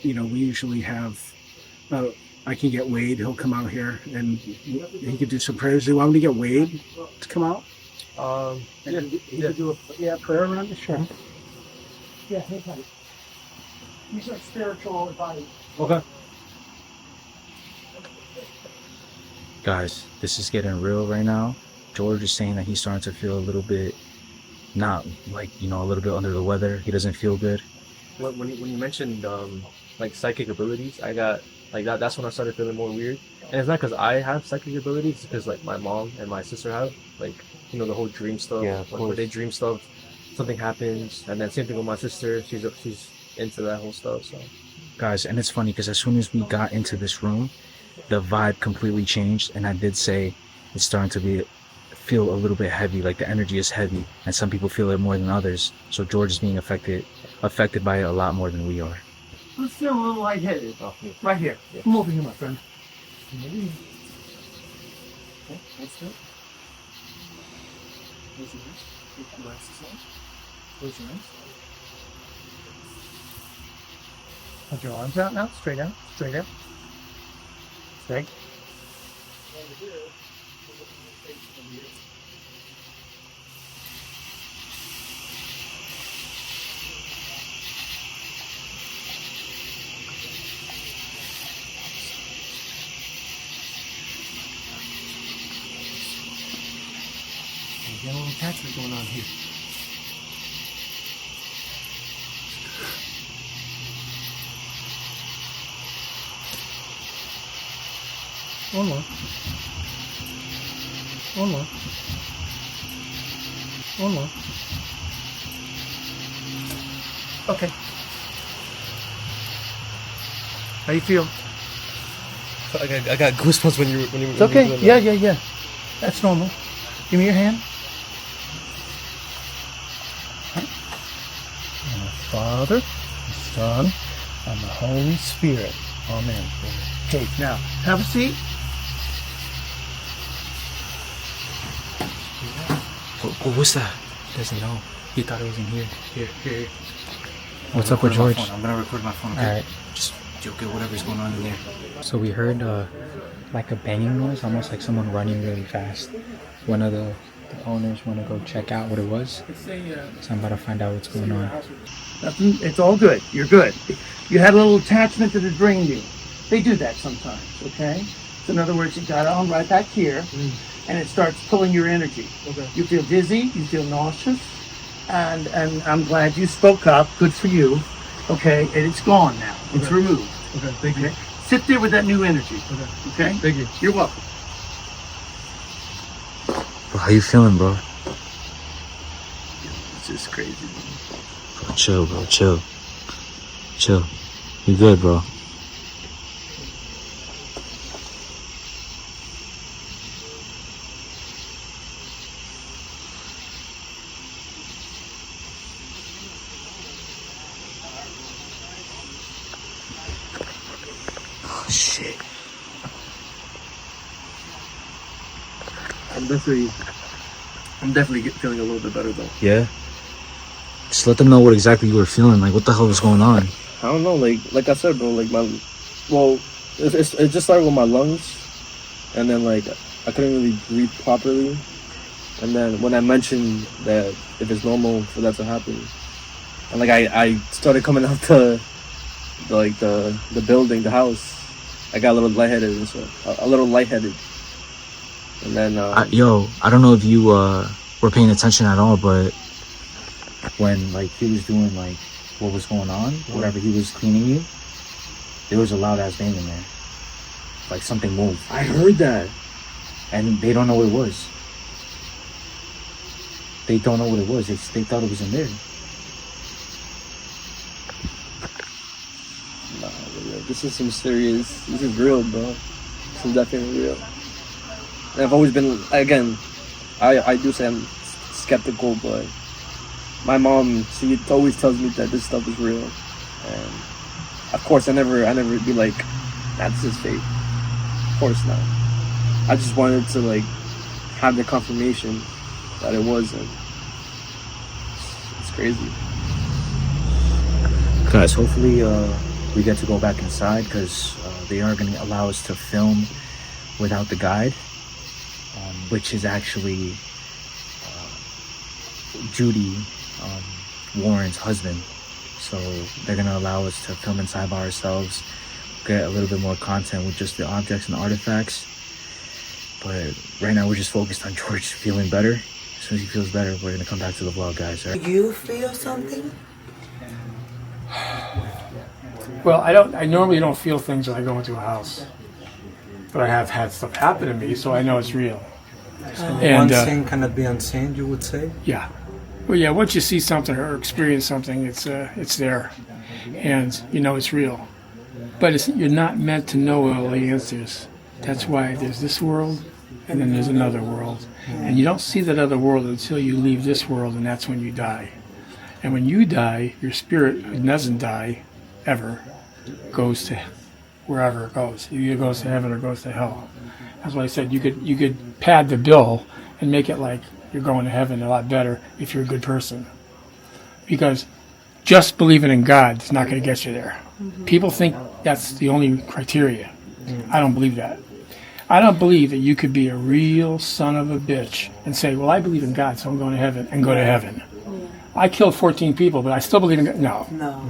we usually have. I can get Wade. He'll come out here and he could do some prayers. Do you want me to get Wade to come out? Yeah, He could do a prayer around the sure. Yeah, hey, buddy. He's a spiritual advisor. Okay. Guys, this is getting real right now. George is saying that he's starting to feel a little bit, not like, a little bit under the weather. He doesn't feel good. When you mentioned like psychic abilities, I got like that's when I started feeling more weird. And it's not because I have psychic abilities, it's because like my mom and my sister have, like, the whole dream stuff. Yeah, of Like, course. when they dream stuff, something happens, and then same thing with my sister. She's into that whole stuff. So Guys, and it's funny because as soon as we got into this room, the vibe completely changed, and I did say it's starting to feel a little bit heavy, like the energy is heavy, and some people feel it more than others. So George is being affected by it a lot more than we are. Let's feel a little lightheaded. Right here. Come over here, my friend. Okay, that's good. Close your eyes. Relax yourself. Close your eyes. Put your arms out now. Straight out. Straight out. Straight. You got a little attachment going on here. One more. One more. One more. Okay. How you feel? I got goosebumps when you It's okay. Yeah. That's normal. Give me your hand. And the Father, the Son, and the Holy Spirit. Amen. Okay, now, have a seat. What's that? He doesn't know. He thought it was in here. Here. What's up with George? I'm gonna record my phone. Okay? Alright. Just joke at whatever's going on in there. So we heard like a banging noise, almost like someone running really fast. One of the owners want to go check out what it was. So I'm about to find out what's going on. Nothing, it's all good. You're good. You had a little attachment that is bringing you. They do that sometimes, okay? So in other words, you got it on right back here, and it starts pulling your energy. Okay. You feel dizzy, you feel nauseous, and I'm glad you spoke up. Good for you. Okay, and it's gone now. It's Okay. removed. Okay, thank you. Okay? Sit there with that new energy. Okay? Thank you. You're welcome. Bro, how you feeling, bro? It's just crazy. Bro, chill, bro. Chill. You good, bro? Oh, shit. I'm definitely feeling a little bit better though. Yeah? Just let them know what exactly you were feeling. Like, what the hell was going on? I don't know, like I said, bro, like it just started with my lungs, and then like I couldn't really breathe properly, And then when I mentioned that if it's normal for that to happen, and like I started coming out the building, the house, I got a little lightheaded and stuff. A little lightheaded. And then yo, I don't know if you were paying attention at all, but when like he was doing like what was going on, whatever he was cleaning you, there was a loud ass bang in there. Like something moved. I heard that. And they don't know what it was. They don't know what it was. They thought it was in there. Nah, bro, this is some serious. This is real, bro. This is definitely real. And I've always been, again, I do say I'm skeptical, but my mom, she always tells me that this stuff is real. And of course, I never be like, that's his fate. Of course not. I just wanted to like have the confirmation that it wasn't. It's crazy. Guys, hopefully we get to go back inside because they are going to allow us to film without the guide, which is actually Judy, Warren's husband. So they're going to allow us to film inside by ourselves, get a little bit more content with just the objects and artifacts. But right now we're just focused on George feeling better. As soon as he feels better, we're going to come back to the vlog, guys. Right? Do you feel something? Well, I normally don't feel things when I go into a house, but I have had stuff happen to me, so I know it's real. And unseen cannot be unseen, you would say? Yeah. Well, yeah. Once you see something or experience something, it's there, and you know it's real. But you're not meant to know all the answers. That's why there's this world, and then there's another world, and you don't see that other world until you leave this world, and that's when you die. And when you die, your spirit, who doesn't die ever, goes to wherever it goes. It either goes to heaven or goes to hell. That's why I said you could pad the bill and make it like you're going to heaven a lot better if you're a good person. Because just believing in God is not going to get you there. People think that's the only criteria. I don't believe that. I don't believe that you could be a real son of a bitch and say, well, I believe in God, so I'm going to heaven, and go to heaven. I killed 14 people, but I still believe in God. No.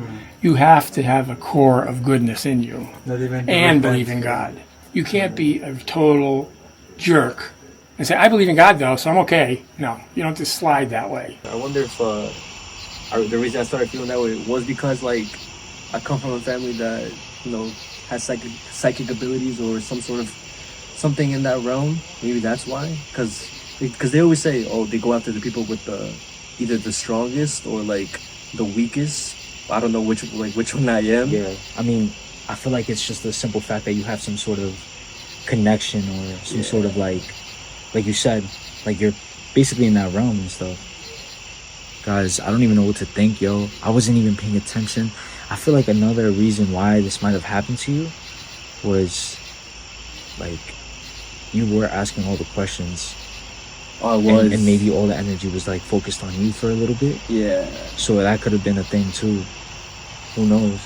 You have to have a core of goodness in you and believe in God. You can't be a total jerk and say, I believe in God, though, so I'm okay. No, you don't just slide that way. I wonder if the reason I started feeling that way was because, like, I come from a family that, you know, has psychic abilities or some sort of something in that realm. Maybe that's why. Because they always say, oh, they go after the people with either the strongest or like the weakest. I don't know which one I am. Yeah, I mean, I feel like it's just the simple fact that you have some sort of connection or some sort of like you said, like you're basically in that realm and stuff. Guys, I don't even know what to think, yo. I wasn't even paying attention. I feel like another reason why this might have happened to you was like you were asking all the questions. Oh, it was. And maybe all the energy was like focused on you for a little bit. Yeah. So that could have been a thing too. Who knows?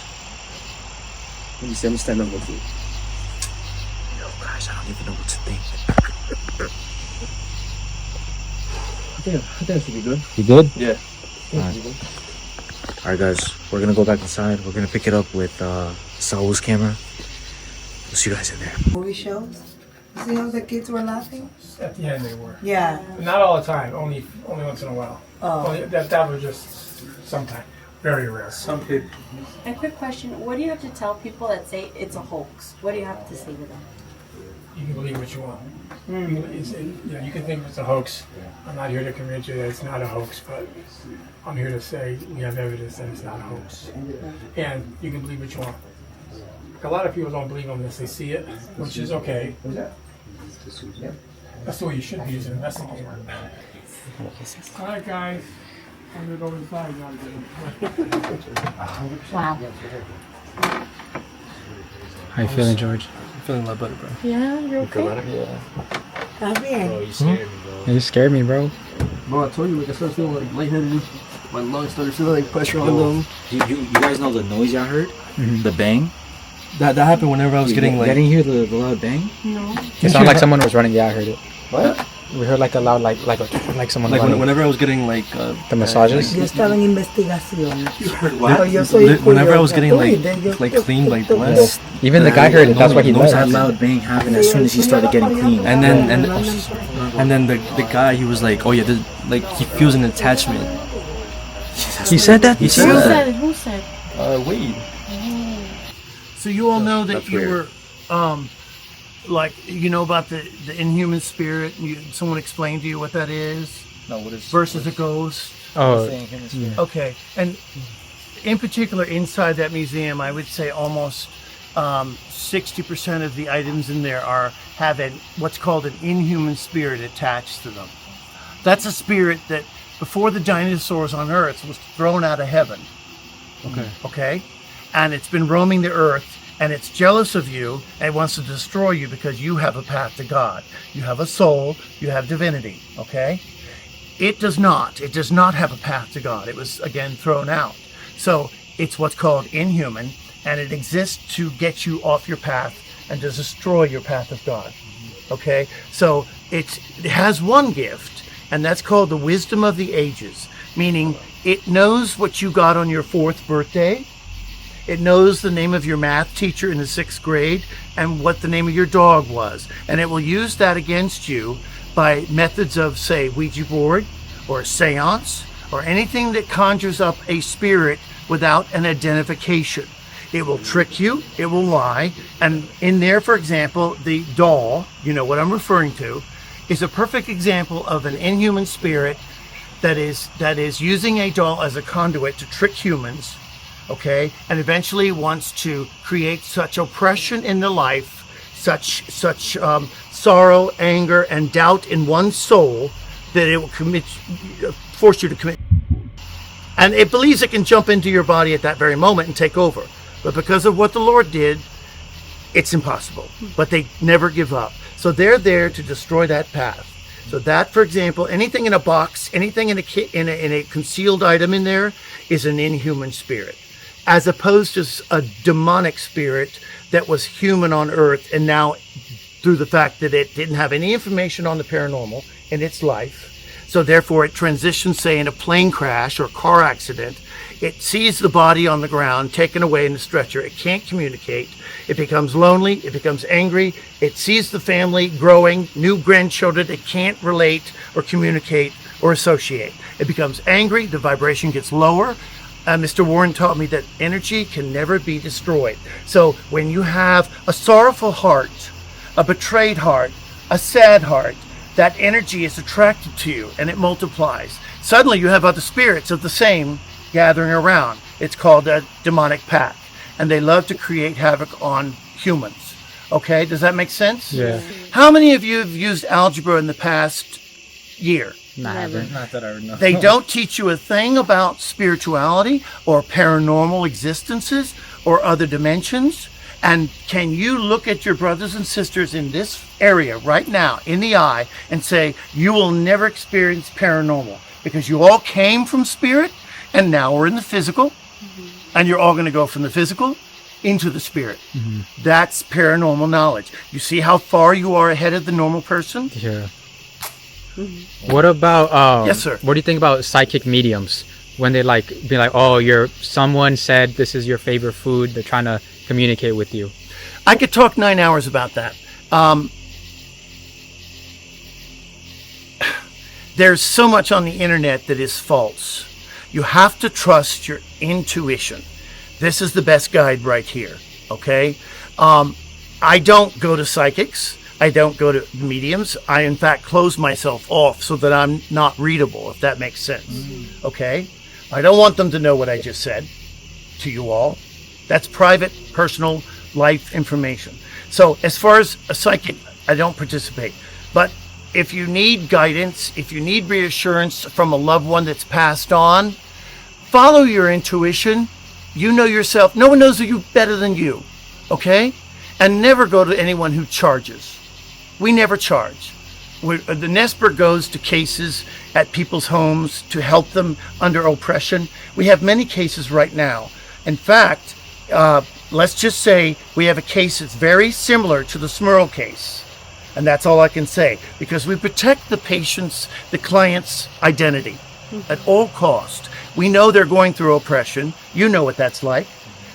Let me see, I'm stand up with you. Yo, guys, I don't even know what to think. I think that should be good. You good? Yeah. Alright guys, we're gonna go back inside. We're gonna pick it up with Saul's camera. We'll see you guys in there. Movie shows? See how the kids were laughing? At the end they were. Yeah. Not all the time, only once in a while. Oh. That was just sometime. Very rare. Some people. A quick question. What do you have to tell people that say it's a hoax? What do you have to say to them? You can believe what you want. You can think it's a hoax. I'm not here to convince you that it's not a hoax, but I'm here to say we have evidence that it's not a hoax. And you can believe what you want. A lot of people don't believe them unless they see it, which is okay. That's the way you should be as an investigator. All right, guys. I'm going to go inside now. Wow. How you feeling, George? I'm feeling a lot better, bro. Yeah, you're okay? Yeah. Bro, you scared me, bro. You scared me, bro. Bro, I told you, like, I started feeling like lightheaded. My lungs started feeling like pressure on them. You guys know the noise y'all heard? The bang? That happened whenever I was getting like... You didn't hear the loud bang? No. It sounded like someone was running. Yeah, I heard it. What? We heard like a loud like someone Like running. whenever I was getting like the massages. Yo estaba en investigación. what? Oh, yo soy Whenever I was getting curiosa. like cleaned, like blessed. Even the guy heard it. That's why he Those left. had loud bang happen as soon as he started getting clean. And then the guy, he was like, oh yeah, like he feels an attachment. He said that. He said that. Who said? Wade. So you all know that you were, like, you know about the inhuman spirit. Someone explained to you what that is. No, what is versus a ghost. Oh, yeah. Okay, and in particular, inside that museum, I would say almost 60% of the items in there have what's called an inhuman spirit attached to them. That's a spirit that before the dinosaurs on Earth was thrown out of heaven. Okay, and it's been roaming the earth, and it's jealous of you and wants to destroy you because you have a path to God. You have a soul, you have divinity. Okay, it does not have a path to God. It was again thrown out. So it's what's called inhuman, and it exists to get you off your path and to destroy your path of God. Okay, so it has one gift, and that's called the wisdom of the ages, meaning it knows what you got on your 4th birthday. It knows the name of your math teacher in the 6th grade and what the name of your dog was. And it will use that against you by methods of, say, Ouija board or seance or anything that conjures up a spirit without an identification. It will trick you, it will lie. And in there, for example, the doll, you know what I'm referring to, is a perfect example of an inhuman spirit that is using a doll as a conduit to trick humans, okay, and eventually wants to create such oppression in the life, such sorrow, anger, and doubt in one's soul that it will force you to commit. And it believes it can jump into your body at that very moment and take over. But because of what the Lord did, it's impossible. But they never give up. So they're there to destroy that path. So that, for example, anything in a box, anything in a concealed item in there is an inhuman spirit, as opposed to a demonic spirit that was human on Earth, and now, through the fact that it didn't have any information on the paranormal in its life, so therefore it transitions, say, in a plane crash or car accident, it sees the body on the ground, taken away in the stretcher. It can't communicate. It becomes lonely. It becomes angry. It sees the family growing, new grandchildren. It can't relate or communicate or associate. It becomes angry. The vibration gets lower. Mr. Warren taught me that energy can never be destroyed. So when you have a sorrowful heart, a betrayed heart, a sad heart, that energy is attracted to you and it multiplies. Suddenly you have other spirits of the same gathering around. It's called a demonic pack, and they love to create havoc on humans. Okay, does that make sense? Yeah. How many of you have used algebra in the past year? Nah, I haven't. Not that I know. They don't teach you a thing about spirituality or paranormal existences or other dimensions. And can you look at your brothers and sisters in this area right now in the eye and say, you will never experience paranormal because you all came from spirit and now we're in the physical, and you're all going to go from the physical into the spirit. That's paranormal knowledge. You see how far you are ahead of the normal person? Yeah. What about Yes, sir. What do you think about psychic mediums when they be like, oh, someone said this is your favorite food, they're trying to communicate with you? I could talk 9 hours about that. There's so much on the internet that is false. You have to trust your intuition. This is the best guide right here, okay? I don't go to psychics. I don't go to mediums. I, in fact, close myself off so that I'm not readable, if that makes sense, okay? I don't want them to know what I just said to you all. That's private, personal life information. So as far as a psychic, I don't participate. But if you need guidance, if you need reassurance from a loved one that's passed on, follow your intuition. You know yourself. No one knows you better than you, okay? And never go to anyone who charges. We never charge. The Nesper goes to cases at people's homes to help them under oppression. We have many cases right now. In fact, let's just say we have a case that's very similar to the Smurl case. And that's all I can say, because we protect the client's identity at all cost. We know they're going through oppression. You know what that's like.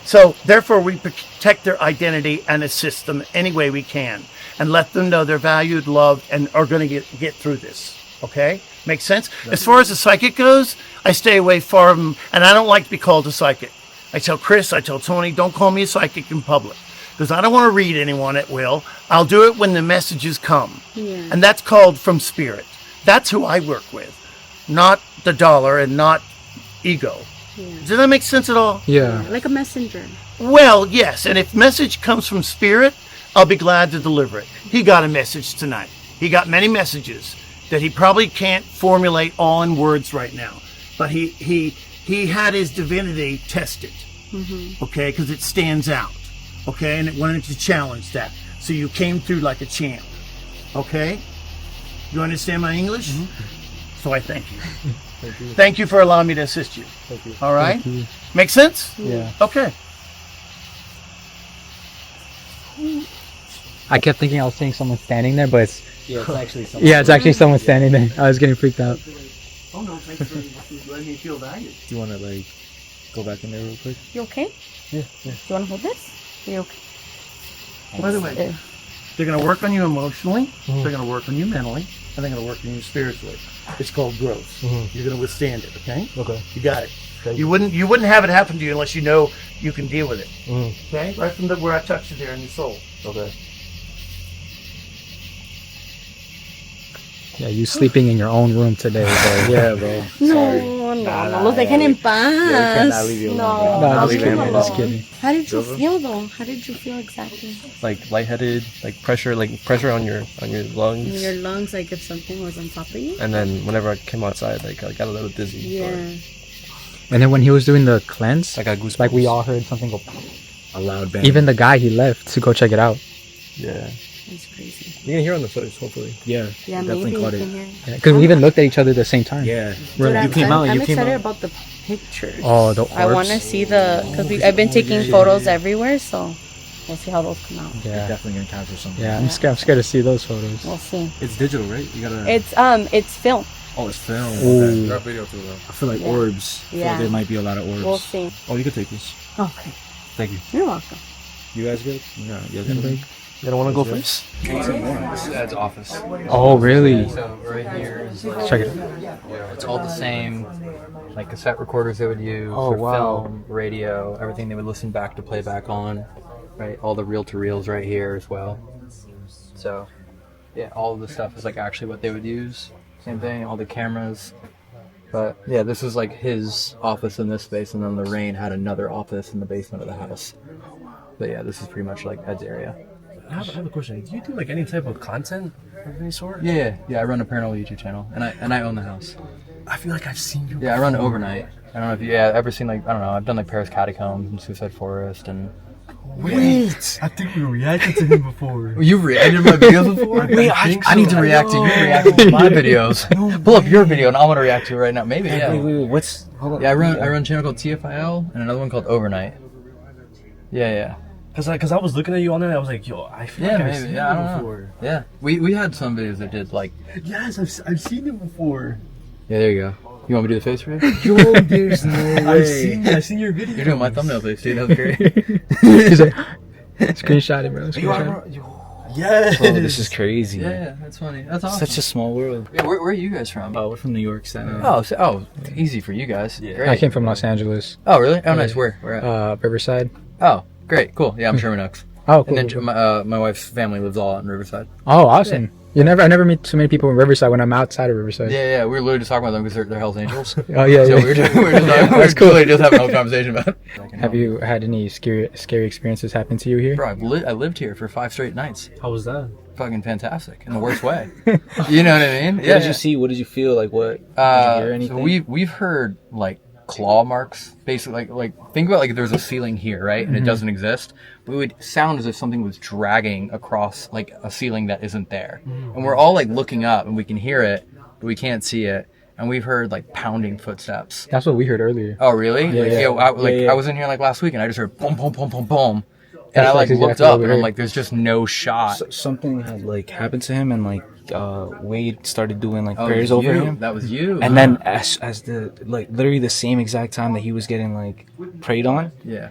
So therefore we protect their identity and assist them any way we can and let them know they're valued, loved, and are going to get through this. Okay? Makes sense? As far as the psychic goes, I stay away from, and I don't like to be called a psychic. I tell Chris, I tell Tony, don't call me a psychic in public, because I don't want to read anyone at will. I'll do it when the messages come. Yeah. And that's called from spirit. That's who I work with, not the dollar and not ego. Yeah. Does that make sense at all? Yeah. Like a messenger. Well, yes, and if message comes from spirit, I'll be glad to deliver it. He got a message tonight. He got many messages that he probably can't formulate all in words right now. But he had his divinity tested, okay, because it stands out, okay, and it wanted to challenge that. So you came through like a champ, okay? You understand my English? So I thank you. Thank you. Thank you for allowing me to assist you. Thank you. All right? Thank you. Make sense? Yeah. Okay. I kept thinking I was seeing someone standing there, but it's actually someone. yeah, it's actually someone standing there. I was getting freaked out. Oh no, thanks for letting me feel valued. Do you want to like go back in there real quick? You okay? Yeah. Do you want to hold this? Are you okay? By the way, they're going to work on you emotionally, they're going to work on you mentally, and they're going to work on you spiritually. It's called growth. You're going to withstand it, okay? Okay. You got it. You wouldn't have it happen to you unless you know you can deal with it. Okay? Right from where I touched you there in your soul. Okay. Yeah, you sleeping in your own room today, bro. Yeah, bro. No, los dejen en paz. No, No, just kidding. How did you feel though? How did you feel exactly? Like lightheaded, like pressure on your lungs. In your lungs, like if something was on top of you? And then whenever I came outside, like I got a little dizzy. Yeah. And then when he was doing the cleanse, I got goosebumps. like we all heard something go. A loud bang. Even the guy, he left to go check it out. Yeah. That's crazy. You can hear on the footage, hopefully. Yeah. Yeah, definitely maybe caught you it. can hear. Yeah, because we even looked at each other at the same time. Yeah. Dude, You came out. I'm You came excited out. about the pictures. Oh, the I want to orbs. see because I've been taking photos everywhere, so we'll see how those come out. You're Yeah, definitely gonna capture something. yeah. I'm scared to see those photos. We'll see. It's digital, right? You gotta. It's film. Oh, it's film. Ooh. Got video too, though. I feel like orbs. I feel like Yeah. there might be a lot of orbs. We'll see. Oh, you can take this. Okay. Thank you. You're welcome. You guys good? No. You guys good? You don't want to go first? This is Ed's office. Oh, really? So right here is Check it. it's all the same, like cassette recorders they would use Oh, for wow. film, radio, everything they would listen back to play back on, right? All the reel-to-reels right here as well. So, yeah, all of the stuff is like actually what they would use. Same thing, all the cameras. But yeah, this is like his office in this space, and then Lorraine had another office in the basement of the house. But yeah, this is pretty much like Ed's area. I have a question. Do you do like any type of content of any sort? Yeah, I run a paranormal YouTube channel, and I own the house. I feel like I've seen you. Yeah, I run overnight. I don't know if you ever seen like, I don't know, I've done like Paris Catacombs and Suicide Forest and. Wait! I think we reacted to him before. You've reacted to my videos before? Wait, I need to react to you reacting to my videos. Pull up your video and I want to react to it right now. Maybe, yeah. Wait. What's? Hold on. Yeah, I run a channel called TFIL and another one called Overnight. Yeah. Cause I was looking at you on there and I was like, yo, I feel like I've seen I you don't before. know. Yeah, we had some videos that did like. Yes, I've seen him before. Yeah, there you go. You want me to do the face right? Yo, there's no way. I've seen your video. You're doing my thumbnail face, dude. That was great. He's like, screenshot it, bro. Screenshot it. Yes. Oh, this is crazy. Yeah, that's funny. That's awesome. Such a small world. Yeah, where are you guys from? Oh, we're from New York, Staten Island. Oh, easy for you guys. Yeah. Great. I came from Los Angeles. Oh, really? Oh, nice. Where at? Riverside. Oh, great. Cool. Yeah, I'm Sherman Oaks. Oh, cool. And then my wife's family lives all out in Riverside. Oh, awesome. I never meet so many people in Riverside when I'm outside of Riverside. Yeah. We were literally just talking about them because they're Hell's Angels. Oh, yeah. So we were just literally just having a whole conversation about it. Have you had any scary experiences happen to you here? Bro, I lived here for 5 straight nights. How was that? Fucking fantastic in the worst way. You know what I mean? What did you see? What did you feel? Like what? Did you hear anything? So we've heard like claw marks, basically like think about like there's a ceiling here, right? And it doesn't exist. We would sound as if something was dragging across like a ceiling that isn't there. And we're all like looking up and we can hear it, but we can't see it. And we've heard like pounding footsteps. That's what we heard earlier. Oh really? Yeah, I was in here like last week and I just heard boom, boom, boom, boom, boom. And I That's like looked exactly up what we and I'm heard. like, there's just no shot. Something had like happened to him, and like Wade started doing like Oh, prayers it was over you. him. That was you. And then as the like literally the same exact time that he was getting like prayed on, Yeah.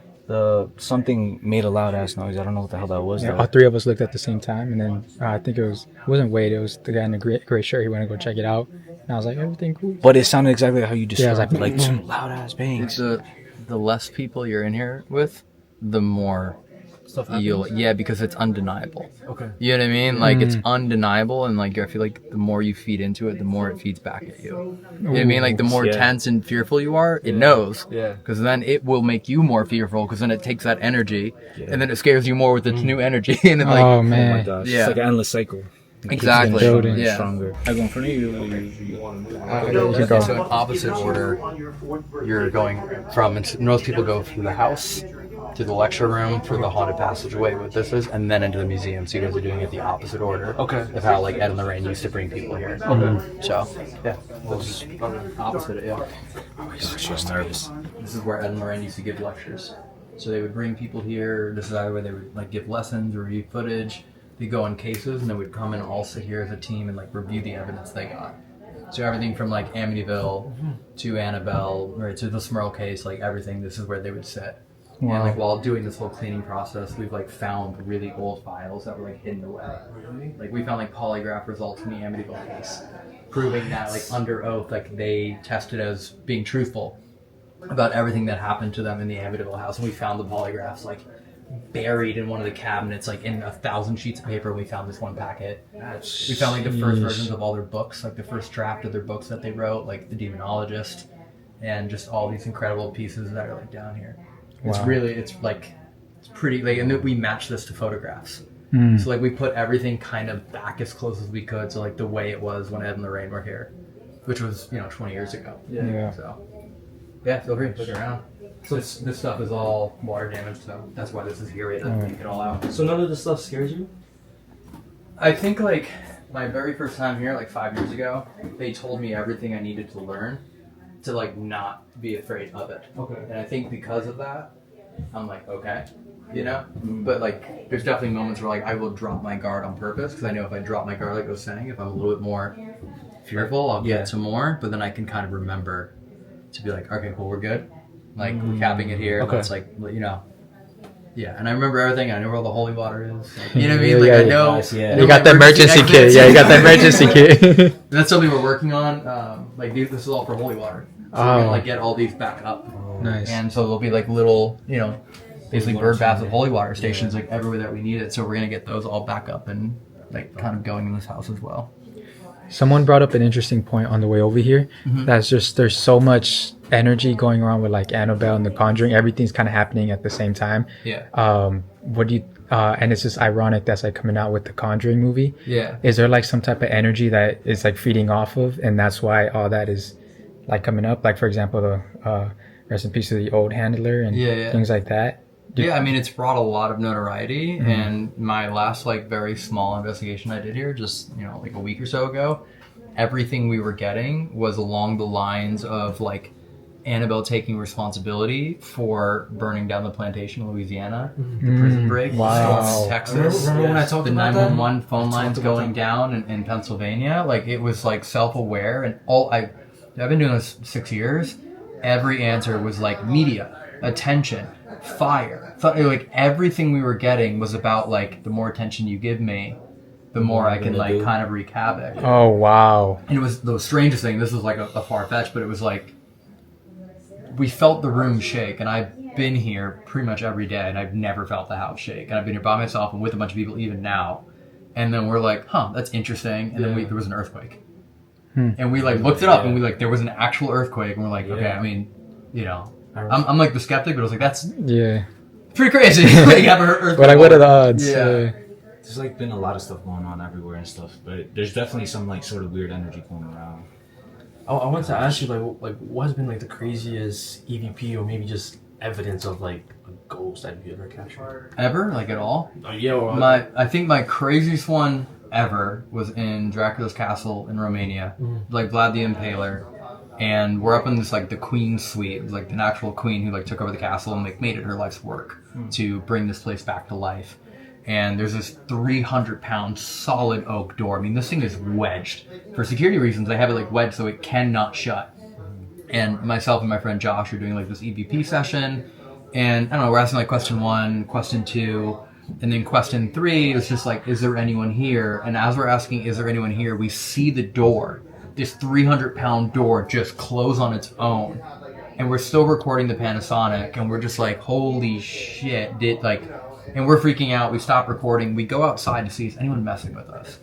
Something made a loud ass noise. I don't know what the hell that was. Yeah, though. all three of us looked at the same time, and then I think it wasn't Wade. It was the guy in the gray shirt. He went to go check it out, and I was like, everything cool. But it sounded exactly how you Yeah, I was described. like, Like some loud ass bangs. The less people you're in here with, the more Stuff you'll happens? yeah, because it's undeniable. Okay. You know what I mean? Like it's undeniable, and like I feel like the more you feed into it, the more it feeds back at you. You know what I mean? Like the more Yeah. tense and fearful you are, it knows. Yeah. Because then it will make you more fearful. Because then it takes that energy, and then it scares you more with its new energy, and then like Oh, man. Oh my gosh. Yeah. It's like an endless cycle. It keeps Exactly. getting stronger and Yeah. stronger. I go in front of you. Okay, so in opposite order, you're going from, and most people go through the house, to the lecture room, through the haunted passageway, what this is, and then into the museum. So you guys are doing it the opposite order. Okay. Of how like Ed and Lorraine used to bring people here. Okay. So, yeah. That's opposite, yeah. She was nervous. This is where Ed and Lorraine used to give lectures. So they would bring people here. This is either where they would like give lessons, review footage. They go on cases, and they would come and all sit here as a team and like review the evidence they got. So everything from like Amityville to Annabelle, or to the Smurl case, like everything. This is where they would sit. Wow. And like while doing this whole cleaning process, we've like found really old files that were like hidden away. Like we found like polygraph results in the Amityville case, proving that like under oath, like they tested as being truthful about everything that happened to them in the Amityville house. And we found the polygraphs like buried in one of the cabinets, like in 1,000 sheets of paper. We found this one packet. We found like the first versions of all their books, like the first draft of their books that they wrote, like the Demonologist, and just all these incredible pieces that are like down here. It's Wow. really, it's pretty, like, and then we match this to photographs. Mm. So like we put everything kind of back as close as we could to like the way it was when Ed and Lorraine were here, which was 20 years ago. Yeah. So yeah, feel free to look around. So this stuff is all water damage, so that's why this is here. We had to take it all out. So none of this stuff scares you? I think like my very first time here, like 5 years ago, they told me everything I needed to learn to like not be afraid of it. Okay. And I think because of that, I'm like, okay, But like, there's definitely moments where like I will drop my guard on purpose, because I know if I drop my guard, like I was saying, if I'm a little bit more fearful, I'll get to more. But then I can kind of remember to be like, okay, cool, we're good. Like we're capping it here. Okay. Let's like, yeah. And I remember everything. I know where all the holy water is. Like, you know what I mean? Yeah, Like yeah, I know. yeah. I know You got my the emergency kit. exits. Yeah, you got the emergency kit. That's something we're working on. Like this is all for holy water. So we're gonna like get all these back up. Nice. And so there'll be like little, basically bird baths with holy water stations like everywhere that we need it. So we're gonna get those all back up and like kind of going in this house as well. Someone brought up an interesting point on the way over here. That's just there's so much energy going around with like Annabelle and the Conjuring. Everything's kind of happening at the same time. Yeah. What do you? And it's just ironic that's like coming out with the Conjuring movie. Yeah. Is there like some type of energy that is like feeding off of, and that's why all that is like coming up? Like for example, the rest in peace to the old handler and things like that. Yeah, I mean, it's brought a lot of notoriety, and my last, like, very small investigation I did here, just, like a week or so ago, everything we were getting was along the lines of, like, Annabelle taking responsibility for burning down the plantation in Louisiana, the prison break, Wow. Texas, Remember when I talked the about 911 that? phone lines going down in Pennsylvania. Like, it was, like, self-aware, and I've been doing this 6 years. Every answer was, like, media, attention, fire. Like everything we were getting was about like the more attention you give me, the more I can like kind of wreak havoc. Oh wow! And it was the strangest thing. This was like a far fetch, but it was like we felt the room shake. And I've been here pretty much every day, and I've never felt the house shake. And I've been here by myself and with a bunch of people even now. And then we're like, that's interesting. And then there was an earthquake, and we like looked it up, and we like there was an actual earthquake, and we're like, okay, I mean, I'm like the skeptic, but I was like, that's pretty crazy. Like, have an earthquake. But like, what are the odds? Yeah. There's like been a lot of stuff going on everywhere and stuff, but there's definitely some like sort of weird energy going around. Oh, I wanted to ask you like what has been like the craziest EVP or maybe just evidence of like a ghost that you ever captured? Ever? Like at all? Yeah. I think my craziest one ever was in Dracula's castle in Romania. Like Vlad the Impaler. and we're up in this like the queen's suite, like an actual queen who like took over the castle and like made it her life's work to bring this place back to life. And there's this 300-pound solid oak door. I mean, this thing is wedged. For security reasons, they have it like wedged so it cannot shut. And myself and my friend Josh are doing like this EVP session, and I don't know, we're asking like question 1, question 2, and then question 3 is just like, is there anyone here? And as we're asking, is there anyone here, we see the door, this 300-pound door just close on its own. And we're still recording the Panasonic, and we're just like, holy shit, and we're freaking out. We stop recording. We go outside to see if anyone messing with us.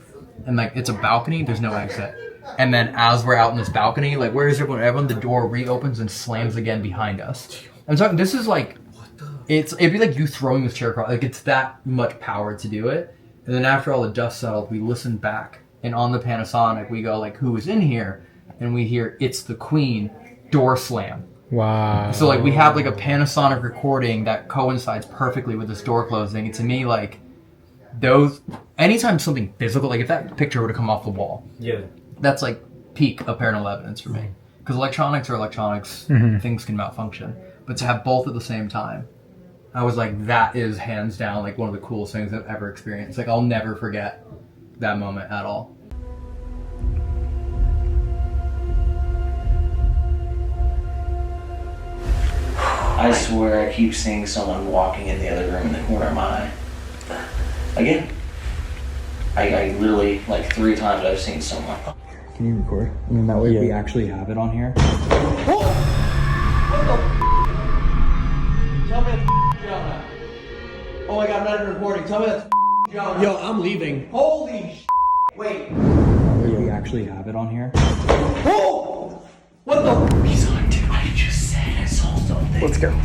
And like, it's a balcony, there's no exit. And then as we're out in this balcony, like, where is everyone? Everyone, the door reopens and slams again behind us. I'm talking, this is like, it'd be like you throwing this chair across, like it's that much power to do it. And then after all the dust settled, we listen back, and on the Panasonic, we go like, who is in here? And we hear, it's the queen, door slam. Wow. So like we have like a Panasonic recording that coincides perfectly with this door closing. And to me, like, those, anytime something physical, like if that picture were to come off the wall, that's like peak of paranormal evidence for me. Because electronics are electronics, things can malfunction. But to have both at the same time, I was like, that is hands down like one of the coolest things I've ever experienced. Like, I'll never forget that moment at all. I swear I keep seeing someone walking in the other room in the corner of my eye. Again. I literally, like 3 times I've seen someone. Can you record? I mean, that way we actually have it on here. What the? Tell me that's Jonah. Oh my god, I'm not even recording. Tell me that's Jonah. Yo, I'm leaving. Holy wait. We actually have it on here. Oh! What the? He's on, dude. I just said I saw something. Let's go.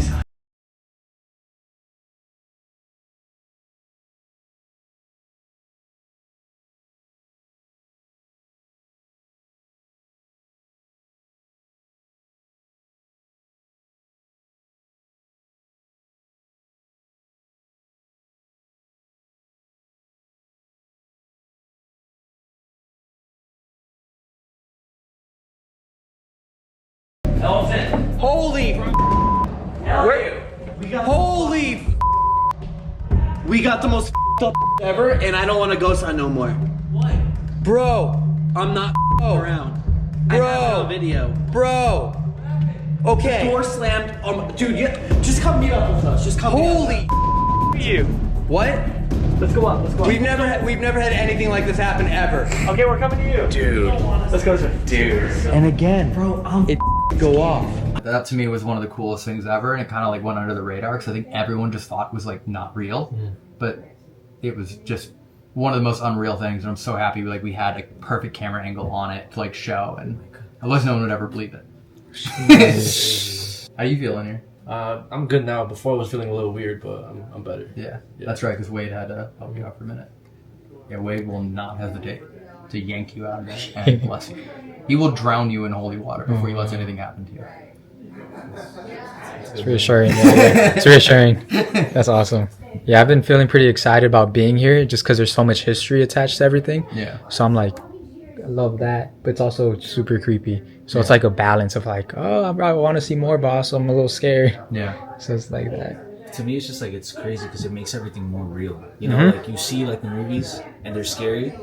Elephant. Holy holy we got the most up ever, and I don't want to ghost hunt no more. What? Bro, I'm not around. Bro, I have it on video. Bro. Okay. The door slammed. Dude, just come meet up with us. Just come meet up. You. What? Let's go up. Let's go up. We've never had anything like this happen ever. Okay, we're coming to you. Dude. Let's go, sir. Dude. And again, bro, it go off. That to me was one of the coolest things ever, and it kind of like went under the radar because I think everyone just thought it was like not real, but it was just one of the most unreal things. And I'm so happy like we had a perfect camera angle on it to like show, and I was no one would ever believe it. How you feeling here? I'm good now. Before I was feeling a little weird, but I'm better. Yeah, that's right, because Wade had to help you out for a minute. Yeah, Wade will not hesitate to yank you out of there and bless you. He will drown you in holy water before he lets anything happen to you. It's reassuring. Yeah. It's reassuring. That's awesome. Yeah, I've been feeling pretty excited about being here just because there's so much history attached to everything. Yeah. So I'm like, I love that, but it's also super creepy. So it's like a balance of like, oh, I want to see more, but also I'm a little scared. Yeah. So it's like that. To me, it's just like, it's crazy because it makes everything more real. You know, like you see like the movies and they're scary,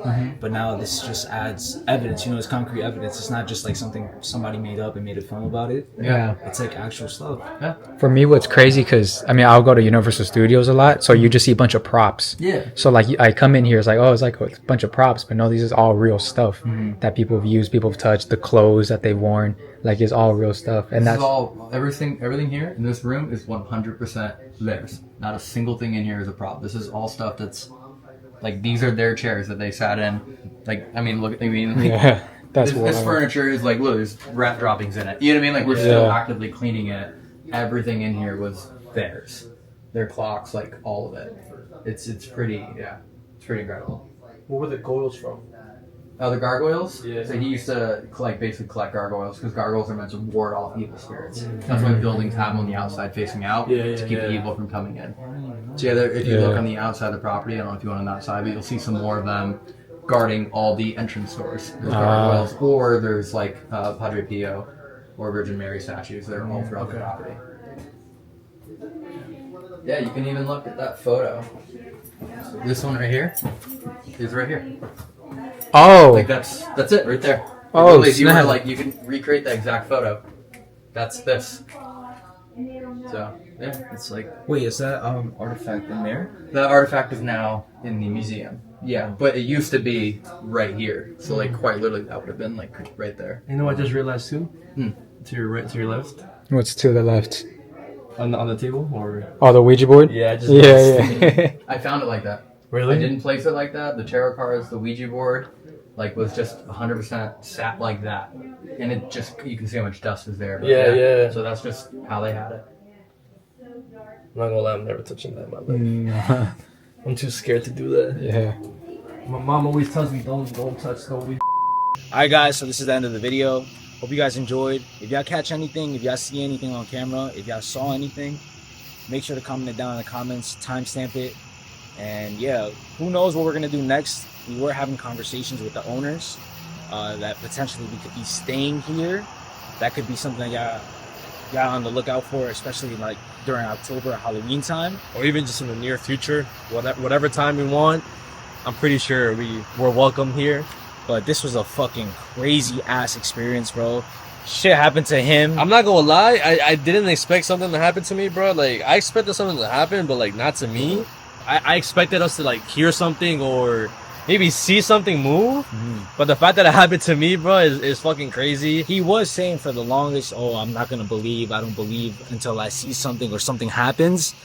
but now this just adds evidence. You know, it's concrete evidence. It's not just like something somebody made up and made a film about it. Yeah. It's like actual stuff. Yeah. For me, what's crazy, because I mean, I'll go to Universal Studios a lot, so you just see a bunch of props. Yeah. So like, I come in here, it's like, oh, it's like a bunch of props, but no, these is all real stuff that people have used, people have touched, the clothes that they've worn, like it's all real stuff. And this that's is all everything here in this room is 100% theirs. Not a single thing in here is a prop. This is all stuff that's like, these are their chairs that they sat in. Like, I mean, look, I mean, like, yeah, that's this furniture is like, look, there's rat droppings in it. You know what I mean? Like, we're still actively cleaning it. Everything in here was theirs. Their clocks, like all of it. It's pretty, it's pretty incredible. Where were the goils from? Oh, the gargoyles? Yeah. So he used to basically collect gargoyles because gargoyles are meant to ward off evil spirits. That's why buildings have them on the outside facing out to keep the evil from coming in. So if you look on the outside of the property, I don't know if you went on that side, but you'll see some more of them guarding all the entrance doors. There's gargoyles, or there's like Padre Pio or Virgin Mary statues that are all throughout the property. Yeah, you can even look at that photo. This one right here is right here. Oh. Like that's it right there. Oh, if you were snap. like, you can recreate the exact photo. That's this. So yeah, it's like. Wait, is that artifact in there? The artifact is now in the museum. Yeah, but it used to be right here. So like quite literally, that would have been like right there. You know what I just realized too? To your right, to your left. What's to the left? On the table or? Oh, the Ouija board? Yeah, I just yeah. I found it like that. Really? I didn't place it like that. The tarot cards, the Ouija board, like was just 100% sat like that, and it just you can see how much dust is there. But Yeah. So that's just how they had it. I'm not gonna lie, I'm never touching that in my life. I'm too scared to do that. Yeah. My mom always tells me don't touch no weed. Alright guys, so this is the end of the video. Hope you guys enjoyed. If y'all catch anything, if y'all see anything on camera, if y'all saw anything, make sure to comment it down in the comments, timestamp it. And yeah, who knows what we're gonna do next. We were having conversations with the owners that potentially we could be staying here. That could be something that y'all on the lookout for, especially like during October, Halloween time. Or even just in the near future, whatever time we want. I'm pretty sure we're welcome here. But this was a fucking crazy ass experience, bro. Shit happened to him. I'm not gonna lie, I didn't expect something to happen to me, bro. Like, I expected something to happen, but like not to me. I expected us to like hear something or maybe see something move. But the fact that it happened to me, bro, is fucking crazy. He was saying for the longest, oh, I'm not gonna believe, I don't believe until I see something or something happens.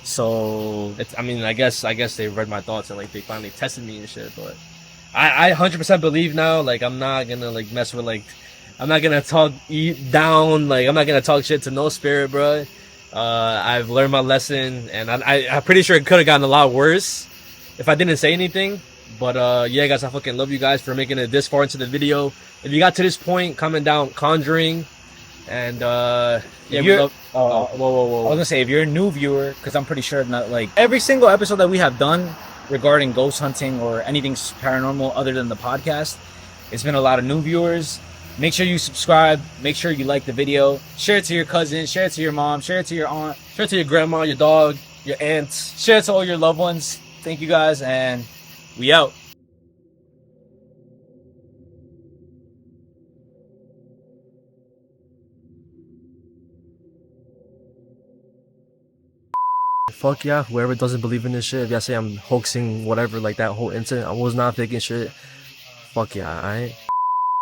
So I guess they read my thoughts and like they finally tested me and shit. But I 100% believe now. Like, I'm not gonna like mess with like, I'm not gonna talk down. Like, I'm not gonna talk shit to no spirit, bro. I've learned my lesson, and I'm pretty sure it could have gotten a lot worse if I didn't say anything. But yeah, guys, I fucking love you guys for making it this far into the video. If you got to this point, comment down Conjuring, and yeah, we love. Whoa. I was gonna say, if you're a new viewer, because I'm pretty sure not like every single episode that we have done regarding ghost hunting or anything paranormal other than the podcast, it's been a lot of new viewers. Make sure you subscribe. Make sure you like the video. Share it to your cousin. Share it to your mom. Share it to your aunt. Share it to your grandma, your dog, your aunts. Share it to all your loved ones. Thank you guys, and we out. Fuck yeah, whoever doesn't believe in this shit, if y'all say I'm hoaxing whatever, like that whole incident, I was not faking shit. Fuck yeah, alright?